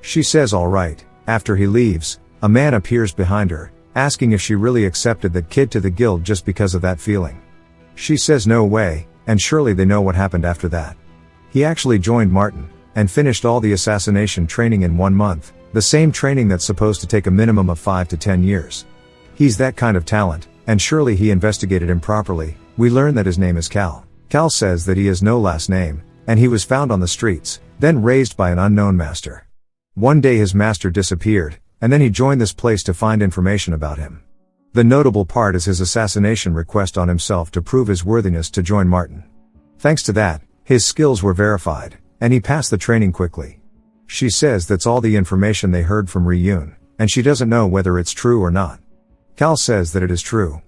She says alright. After he leaves, a man appears behind her, asking if she really accepted that kid to the guild just because of that feeling. She says no way, and surely they know what happened after that. He actually joined Martin, and finished all the assassination training in 1 month, the same training that's supposed to take a minimum of 5 to 10 years. He's that kind of talent, and surely he investigated him properly. We learn that his name is Cal. Cal says that he has no last name, and he was found on the streets, then raised by an unknown master. One day his master disappeared, and then he joined this place to find information about him. The notable part is his assassination request on himself to prove his worthiness to join Martin. Thanks to that, his skills were verified, and he passed the training quickly. She says that's all the information they heard from Ryun, and she doesn't know whether it's true or not. Cal says that it is true.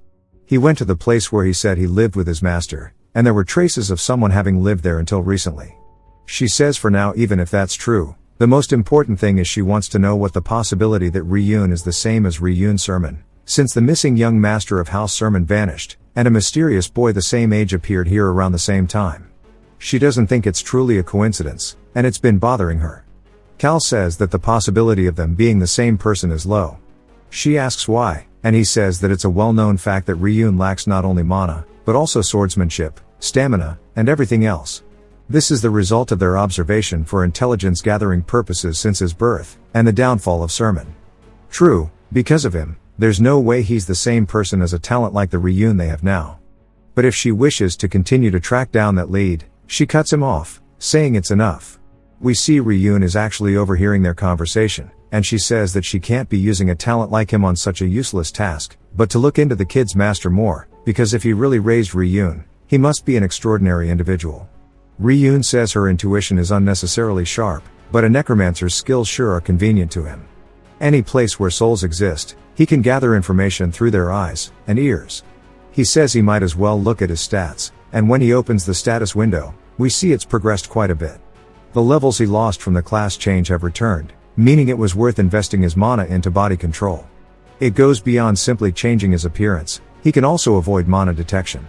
He went to the place where he said he lived with his master, and there were traces of someone having lived there until recently. She says for now, even if that's true, the most important thing is she wants to know what the possibility that Ryun is the same as Ryun Sermon, since the missing young master of House Sermon vanished, and a mysterious boy the same age appeared here around the same time. She doesn't think it's truly a coincidence, and it's been bothering her. Cal says that the possibility of them being the same person is low. She asks why, and he says that it's a well-known fact that Ryun lacks not only mana, but also swordsmanship, stamina, and everything else. This is the result of their observation for intelligence gathering purposes since his birth, and the downfall of Sermon. True, because of him, there's no way he's the same person as a talent like the Ryun they have now. But if she wishes to continue to track down that lead, she cuts him off, saying it's enough. We see Ryun is actually overhearing their conversation, and she says that she can't be using a talent like him on such a useless task, but to look into the kid's master more, because if he really raised Ryun, he must be an extraordinary individual. Ryun says her intuition is unnecessarily sharp, but a necromancer's skills sure are convenient to him. Any place where souls exist, he can gather information through their eyes and ears. He says he might as well look at his stats, and when he opens the status window, we see it's progressed quite a bit. The levels he lost from the class change have returned, meaning it was worth investing his mana into body control. It goes beyond simply changing his appearance, he can also avoid mana detection.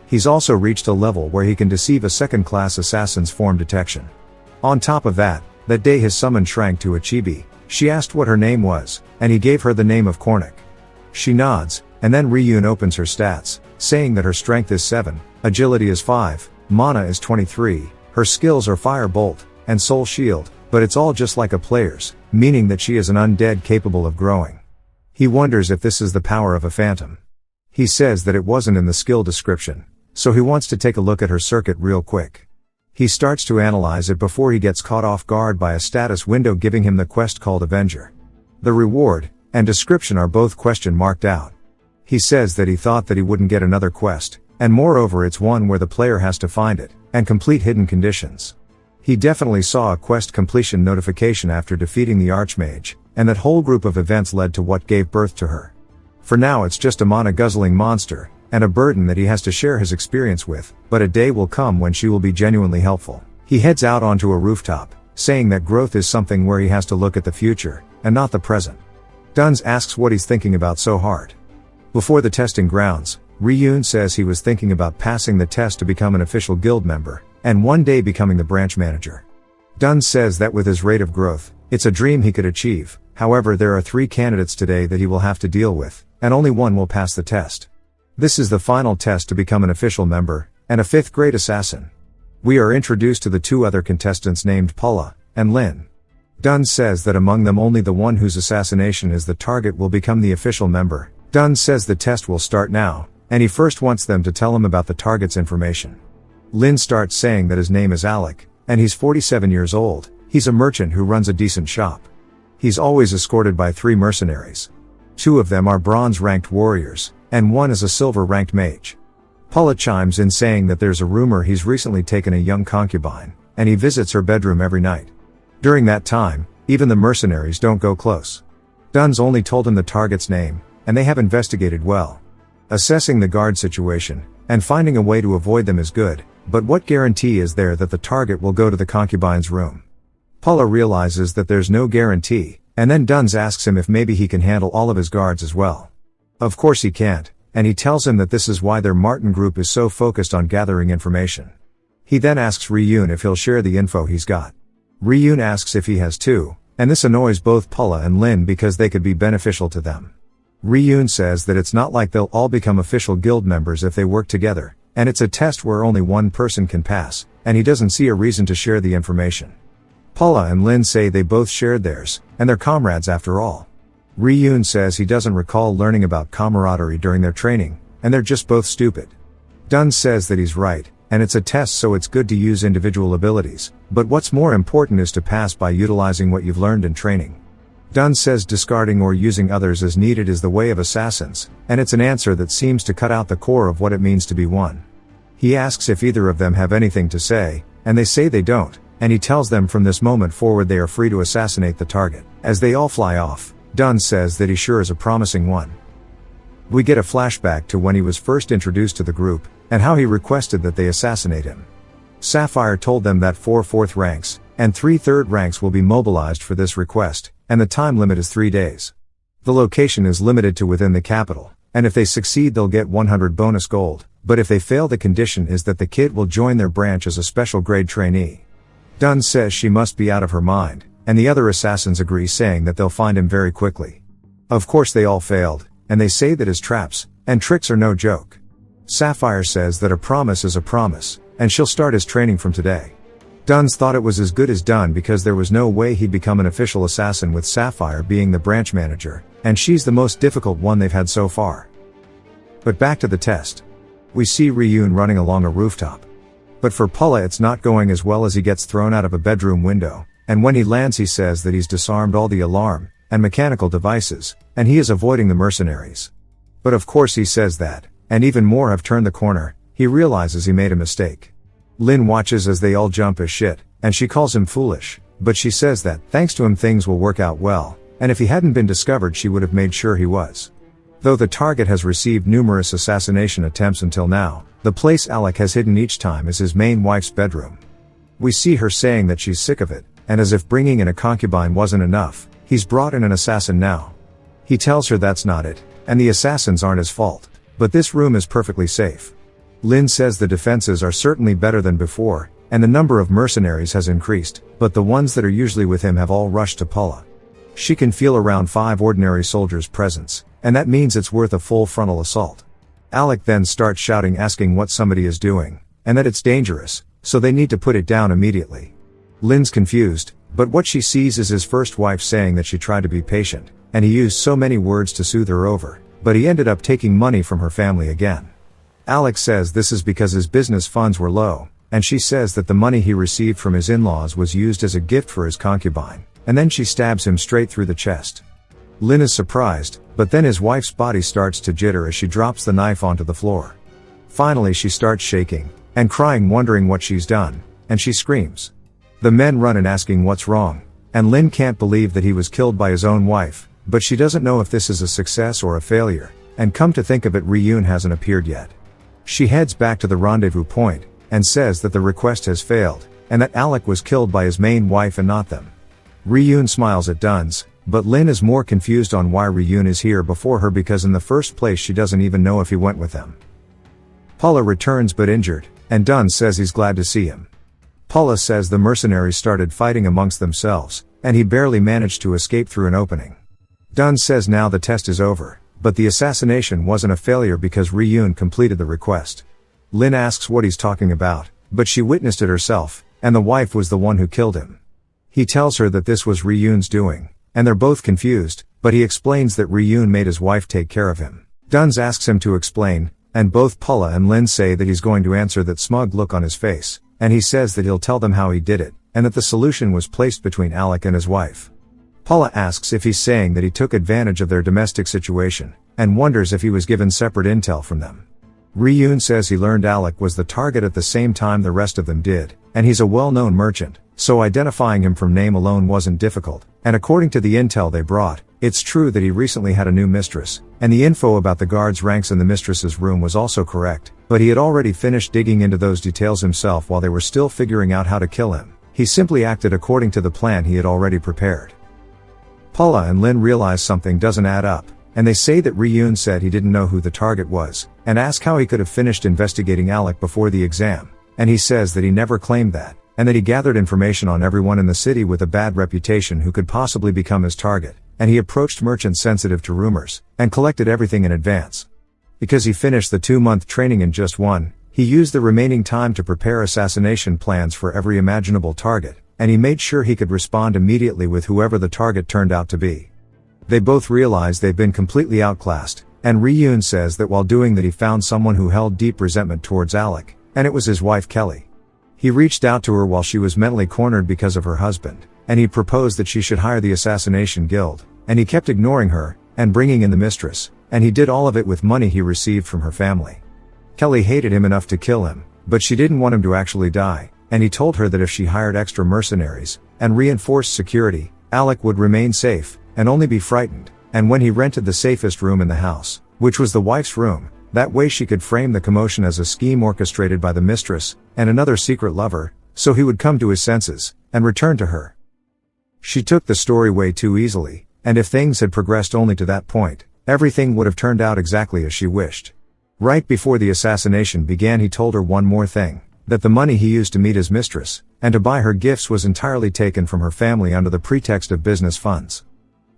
He's also reached a level where he can deceive a second-class assassin's form detection. On top of that day his summon shrank to a chibi. She asked what her name was, and he gave her the name of Kornik. She nods, and then Ryun opens her stats, saying that her strength is 7, agility is 5, mana is 23, her skills are Fire Bolt, and Soul Shield, but it's all just like a player's, meaning that she is an undead capable of growing. He wonders if this is the power of a phantom. He says that it wasn't in the skill description, so he wants to take a look at her circuit real quick. He starts to analyze it before he gets caught off guard by a status window giving him the quest called Avenger. The reward and description are both question marked out. He says that he thought that he wouldn't get another quest, and moreover it's one where the player has to find it, and complete hidden conditions. He definitely saw a quest completion notification after defeating the Archmage, and that whole group of events led to what gave birth to her. For now it's just a mana-guzzling monster, and a burden that he has to share his experience with, but a day will come when she will be genuinely helpful. He heads out onto a rooftop, saying that growth is something where he has to look at the future, and not the present. Duns asks what he's thinking about so hard. Before the testing grounds, Ryun says he was thinking about passing the test to become an official guild member, and one day becoming the branch manager. Duns says that with his rate of growth, it's a dream he could achieve. However, there are 3 candidates today that he will have to deal with, and only one will pass the test. This is the final test to become an official member, and a 5th grade assassin. We are introduced to the 2 other contestants named Paula and Lin. Duns says that among them only the one whose assassination is the target will become the official member. Duns says the test will start now, and he first wants them to tell him about the target's information. Lin starts saying that his name is Alec, and he's 47 years old. He's a merchant who runs a decent shop. He's always escorted by 3 mercenaries. 2 of them are bronze-ranked warriors, and 1 is a silver-ranked mage. Paula chimes in saying that there's a rumor he's recently taken a young concubine, and he visits her bedroom every night. During that time, even the mercenaries don't go close. Duns only told him the target's name, and they have investigated well. Assessing the guard situation, and finding a way to avoid them is good, but what guarantee is there that the target will go to the concubine's room? Paula realizes that there's no guarantee, and then Duns asks him if maybe he can handle all of his guards as well. Of course he can't, and he tells him that this is why their Martin group is so focused on gathering information. He then asks Ryun if he'll share the info he's got. Ryun asks if he has too, and this annoys both Paula and Lin because they could be beneficial to them. Ryun says that it's not like they'll all become official guild members if they work together, and it's a test where only one person can pass, and he doesn't see a reason to share the information. Paula and Lin say they both shared theirs, and they're comrades after all. Ryun says he doesn't recall learning about camaraderie during their training, and they're just both stupid. Duns says that he's right, and it's a test so it's good to use individual abilities, but what's more important is to pass by utilizing what you've learned in training. Duns says discarding or using others as needed is the way of assassins, and it's an answer that seems to cut out the core of what it means to be one. He asks if either of them have anything to say, and they say they don't, and he tells them from this moment forward they are free to assassinate the target. As they all fly off, Dunn says that he sure is a promising one. We get a flashback to when he was first introduced to the group, and how he requested that they assassinate him. Sapphire told them that 4 fourth ranks, and 3 third ranks will be mobilized for this request, and the time limit is 3 days. The location is limited to within the capital, and if they succeed they'll get 100 bonus gold, but if they fail the condition is that the kid will join their branch as a special grade trainee. Dunn says she must be out of her mind, and the other assassins agree saying that they'll find him very quickly. Of course they all failed, and they say that his traps and tricks are no joke. Sapphire says that a promise is a promise, and she'll start his training from today. Dunn's thought it was as good as done because there was no way he'd become an official assassin with Sapphire being the branch manager, and she's the most difficult one they've had so far. But back to the test. We see Ryun running along a rooftop. But for Pulla it's not going as well as he gets thrown out of a bedroom window, and when he lands he says that he's disarmed all the alarm and mechanical devices, and he is avoiding the mercenaries. But of course he says that, and even more have turned the corner, he realizes he made a mistake. Lin watches as they all jump as shit, and she calls him foolish, but she says that, thanks to him things will work out well, and if he hadn't been discovered she would have made sure he was. Though the target has received numerous assassination attempts until now, the place Alec has hidden each time is his main wife's bedroom. We see her saying that she's sick of it, and as if bringing in a concubine wasn't enough, he's brought in an assassin now. He tells her that's not it, and the assassins aren't his fault, but this room is perfectly safe. Lin says the defenses are certainly better than before, and the number of mercenaries has increased, but the ones that are usually with him have all rushed to Pulla. She can feel around 5 ordinary soldiers' presence, and that means it's worth a full frontal assault. Alec then starts shouting asking what somebody is doing, and that it's dangerous, so they need to put it down immediately. Lin's confused, but what she sees is his first wife saying that she tried to be patient, and he used so many words to soothe her over, but he ended up taking money from her family again. Alec says this is because his business funds were low, and she says that the money he received from his in-laws was used as a gift for his concubine, and then she stabs him straight through the chest. Lin is surprised, but then his wife's body starts to jitter as she drops the knife onto the floor. Finally she starts shaking, and crying wondering what she's done, and she screams. The men run in asking what's wrong, and Lin can't believe that he was killed by his own wife, but she doesn't know if this is a success or a failure, and come to think of it Ryun hasn't appeared yet. She heads back to the rendezvous point, and says that the request has failed, and that Alec was killed by his main wife and not them. Ryun smiles at Duns, but Lin is more confused on why Ryun is here before her because in the first place she doesn't even know if he went with them. Pulla returns but injured, and Duns says he's glad to see him. Pulla says the mercenaries started fighting amongst themselves, and he barely managed to escape through an opening. Duns says now the test is over, but the assassination wasn't a failure because Ryun completed the request. Lin asks what he's talking about, but she witnessed it herself, and the wife was the one who killed him. He tells her that this was Ryun's doing, and they're both confused, but he explains that Ryun made his wife take care of him. Duns asks him to explain, and both Pulla and Lin say that he's going to answer that smug look on his face, and he says that he'll tell them how he did it, and that the solution was placed between Alec and his wife. Pulla asks if he's saying that he took advantage of their domestic situation, and wonders if he was given separate intel from them. Ryun says he learned Alec was the target at the same time the rest of them did, and he's a well-known merchant, so identifying him from name alone wasn't difficult, and according to the intel they brought, it's true that he recently had a new mistress, and the info about the guards' ranks in the mistress's room was also correct, but he had already finished digging into those details himself while they were still figuring out how to kill him. He simply acted according to the plan he had already prepared. Pulla and Lin realize something doesn't add up, and they say that Ryun said he didn't know who the target was, and ask how he could have finished investigating Alec before the exam, and he says that he never claimed that, and that he gathered information on everyone in the city with a bad reputation who could possibly become his target, and he approached merchants sensitive to rumors, and collected everything in advance. Because he finished the 2-month training in just one, he used the remaining time to prepare assassination plans for every imaginable target, and he made sure he could respond immediately with whoever the target turned out to be. They both realize they've been completely outclassed, and Ryun says that while doing that he found someone who held deep resentment towards Alec, and it was his wife Kelly. He reached out to her while she was mentally cornered because of her husband, and he proposed that she should hire the assassination guild, and he kept ignoring her, and bringing in the mistress, and he did all of it with money he received from her family. Kelly hated him enough to kill him, but she didn't want him to actually die, and he told her that if she hired extra mercenaries, and reinforced security, Alec would remain safe, and only be frightened, and when he rented the safest room in the house, which was the wife's room, that way she could frame the commotion as a scheme orchestrated by the mistress, and another secret lover, so he would come to his senses, and return to her. She took the story way too easily, and if things had progressed only to that point, everything would have turned out exactly as she wished. Right before the assassination began, he told her one more thing, that the money he used to meet his mistress, and to buy her gifts was entirely taken from her family under the pretext of business funds.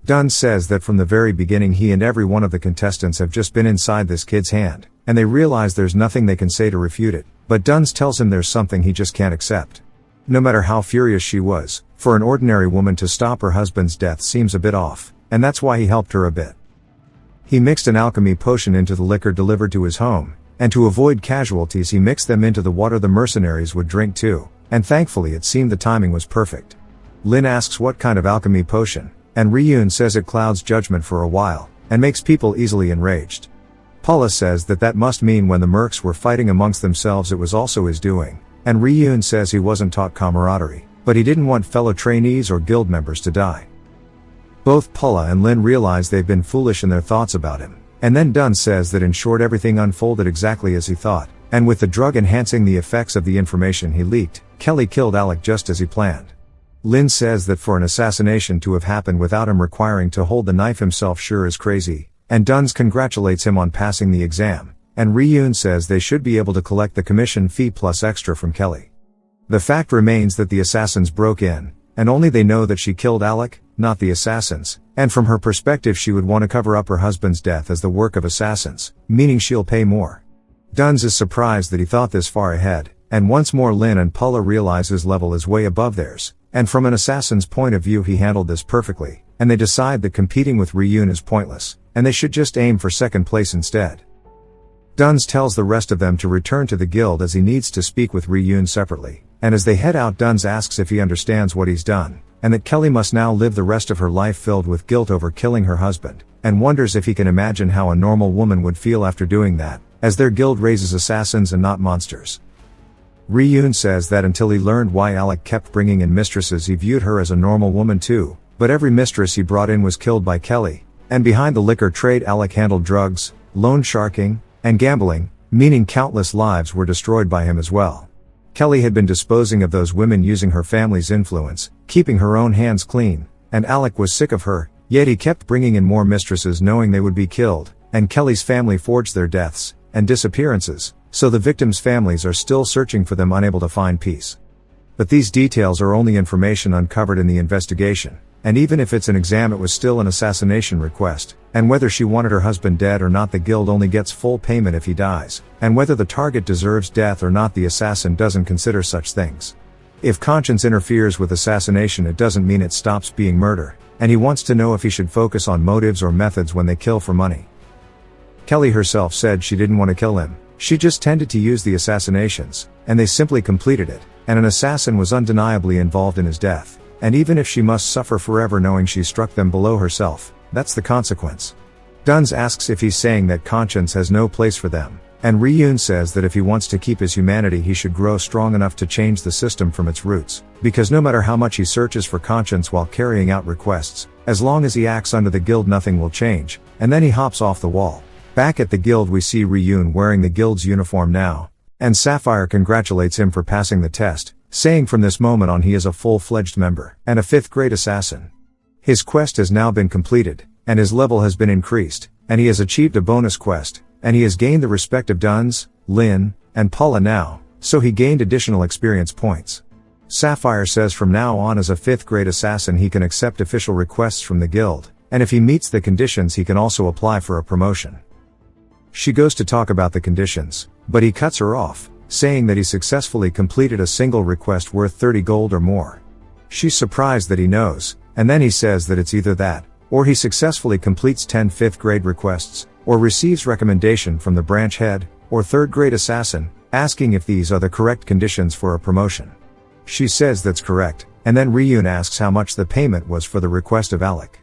Dunn says that from the very beginning he and every one of the contestants have just been inside this kid's hand, and they realize there's nothing they can say to refute it, but Duns tells him there's something he just can't accept. No matter how furious she was, for an ordinary woman to stop her husband's death seems a bit off, and that's why he helped her a bit. He mixed an alchemy potion into the liquor delivered to his home, and to avoid casualties he mixed them into the water the mercenaries would drink too, and thankfully it seemed the timing was perfect. Lin asks what kind of alchemy potion, and Ryun says it clouds judgment for a while, and makes people easily enraged. Paula says that must mean when the mercs were fighting amongst themselves it was also his doing, and Ryun says he wasn't taught camaraderie, but he didn't want fellow trainees or guild members to die. Both Paula and Lin realize they've been foolish in their thoughts about him, and then Dunn says that in short everything unfolded exactly as he thought, and with the drug enhancing the effects of the information he leaked, Kelly killed Alec just as he planned. Lin says that for an assassination to have happened without him requiring to hold the knife himself sure is crazy, and Duns congratulates him on passing the exam, and Ryun says they should be able to collect the commission fee plus extra from Kelly. The fact remains that the assassins broke in, and only they know that she killed Alec, not the assassins, and from her perspective she would want to cover up her husband's death as the work of assassins, meaning she'll pay more. Duns is surprised that he thought this far ahead, and once more Lin and Paula realize his level is way above theirs, and from an assassin's point of view he handled this perfectly, and they decide that competing with Ryun is pointless, and they should just aim for second place instead. Duns tells the rest of them to return to the guild as he needs to speak with Ryun separately, and as they head out Duns asks if he understands what he's done, and that Kelly must now live the rest of her life filled with guilt over killing her husband, and wonders if he can imagine how a normal woman would feel after doing that, as their guild raises assassins and not monsters. Ryun says that until he learned why Alec kept bringing in mistresses he viewed her as a normal woman too, but every mistress he brought in was killed by Kelly, and behind the liquor trade Alec handled drugs, loan sharking, and gambling, meaning countless lives were destroyed by him as well. Kelly had been disposing of those women using her family's influence, keeping her own hands clean, and Alec was sick of her, yet he kept bringing in more mistresses knowing they would be killed, and Kelly's family forged their deaths and disappearances, so the victims' families are still searching for them unable to find peace. But these details are only information uncovered in the investigation, and even if it's an exam it was still an assassination request, and whether she wanted her husband dead or not the guild only gets full payment if he dies, and whether the target deserves death or not the assassin doesn't consider such things. If conscience interferes with assassination it doesn't mean it stops being murder, and he wants to know if he should focus on motives or methods when they kill for money. Kelly herself said she didn't want to kill him, she just tended to use the assassinations, and they simply completed it, and an assassin was undeniably involved in his death, and even if she must suffer forever knowing she struck them below herself, that's the consequence. Duns asks if he's saying that conscience has no place for them, and Ryun says that if he wants to keep his humanity he should grow strong enough to change the system from its roots, because no matter how much he searches for conscience while carrying out requests, as long as he acts under the guild nothing will change, and then he hops off the wall. Back at the guild we see Ryun wearing the guild's uniform now, and Sapphire congratulates him for passing the test, saying from this moment on he is a full-fledged member, and a 5th grade assassin. His quest has now been completed, and his level has been increased, and he has achieved a bonus quest, and he has gained the respect of Duns, Lin, and Paula now, so he gained additional experience points. Sapphire says from now on as a 5th grade assassin he can accept official requests from the guild, and if he meets the conditions he can also apply for a promotion. She goes to talk about the conditions, but he cuts her off, saying that he successfully completed a single request worth 30 gold or more. She's surprised that he knows, and then he says that it's either that, or he successfully completes 10 5th grade requests, or receives recommendation from the branch head, or 3rd grade assassin, asking if these are the correct conditions for a promotion. She says that's correct, and then Ryun asks how much the payment was for the request of Alec.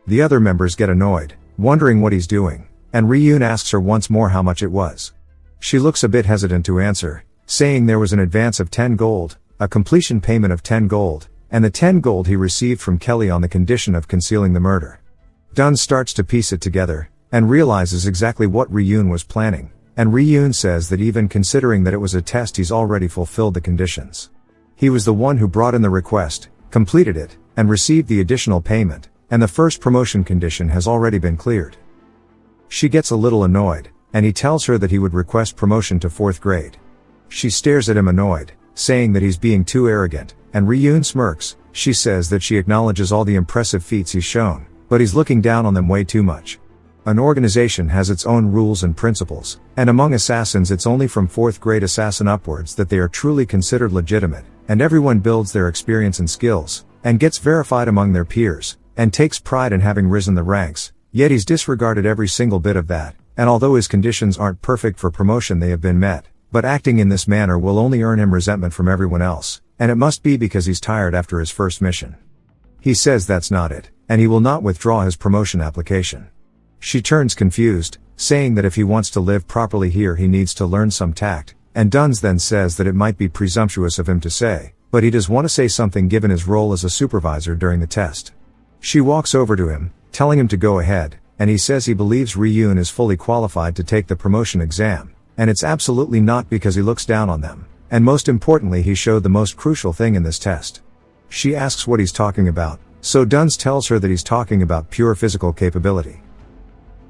The other members get annoyed, wondering what he's doing, and Ryun asks her once more how much it was. She looks a bit hesitant to answer, saying there was an advance of 10 gold, a completion payment of 10 gold, and the 10 gold he received from Kelly on the condition of concealing the murder. Dun starts to piece it together, and realizes exactly what Ryun was planning, and Ryun says that even considering that it was a test, he's already fulfilled the conditions. He was the one who brought in the request, completed it, and received the additional payment, and the first promotion condition has already been cleared. She gets a little annoyed, and he tells her that he would request promotion to 4th grade. She stares at him annoyed, saying that he's being too arrogant, and Ryun smirks. She says that she acknowledges all the impressive feats he's shown, but he's looking down on them way too much. An organization has its own rules and principles, and among assassins it's only from 4th grade assassin upwards that they are truly considered legitimate, and everyone builds their experience and skills, and gets verified among their peers, and takes pride in having risen the ranks, yet he's disregarded every single bit of that, and although his conditions aren't perfect for promotion, they have been met, but acting in this manner will only earn him resentment from everyone else, and it must be because he's tired after his first mission. He says that's not it, and he will not withdraw his promotion application. She turns confused, saying that if he wants to live properly here he needs to learn some tact, and Duns then says that it might be presumptuous of him to say, but he does want to say something given his role as a supervisor during the test. She walks over to him, telling him to go ahead, and he says he believes Ryun is fully qualified to take the promotion exam, and it's absolutely not because he looks down on them, and most importantly he showed the most crucial thing in this test. She asks what he's talking about, so Duns tells her that he's talking about pure physical capability.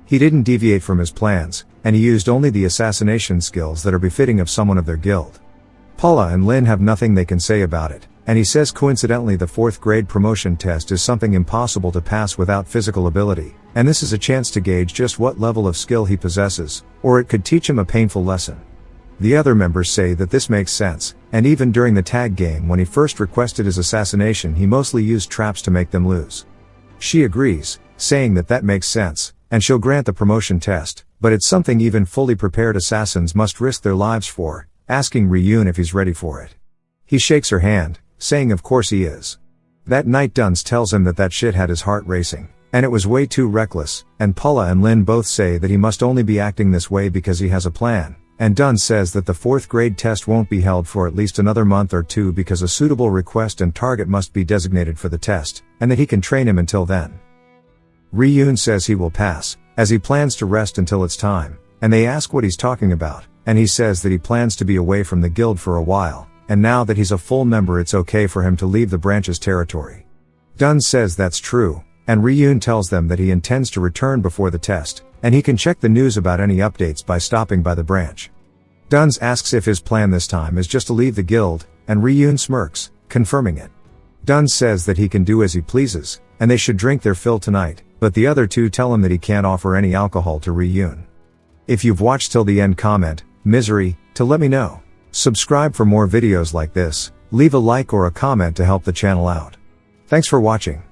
He didn't deviate from his plans, and he used only the assassination skills that are befitting of someone of their guild. Paula and Lin have nothing they can say about it, and he says coincidentally the 4th grade promotion test is something impossible to pass without physical ability, and this is a chance to gauge just what level of skill he possesses, or it could teach him a painful lesson. The other members say that this makes sense, and even during the tag game when he first requested his assassination he mostly used traps to make them lose. She agrees, saying that that makes sense, and she'll grant the promotion test, but it's something even fully prepared assassins must risk their lives for, asking Ryun if he's ready for it. He shakes her hand, saying of course he is. That night Duns tells him that shit had his heart racing, and it was way too reckless, and Paula and Lin both say that he must only be acting this way because he has a plan, and Duns says that the 4th grade test won't be held for at least another month or 2 because a suitable request and target must be designated for the test, and that he can train him until then. Ryun says he will pass, as he plans to rest until it's time, and they ask what he's talking about, and he says that he plans to be away from the guild for a while, and now that he's a full member it's okay for him to leave the branch's territory. Duns says that's true, and Ryun tells them that he intends to return before the test, and he can check the news about any updates by stopping by the branch. Duns asks if his plan this time is just to leave the guild, and Ryun smirks, confirming it. Duns says that he can do as he pleases, and they should drink their fill tonight, but the other two tell him that he can't offer any alcohol to Ryun. If you've watched till the end, comment misery to let me know. Subscribe for more videos like this, leave a like or a comment to help the channel out. Thanks for watching.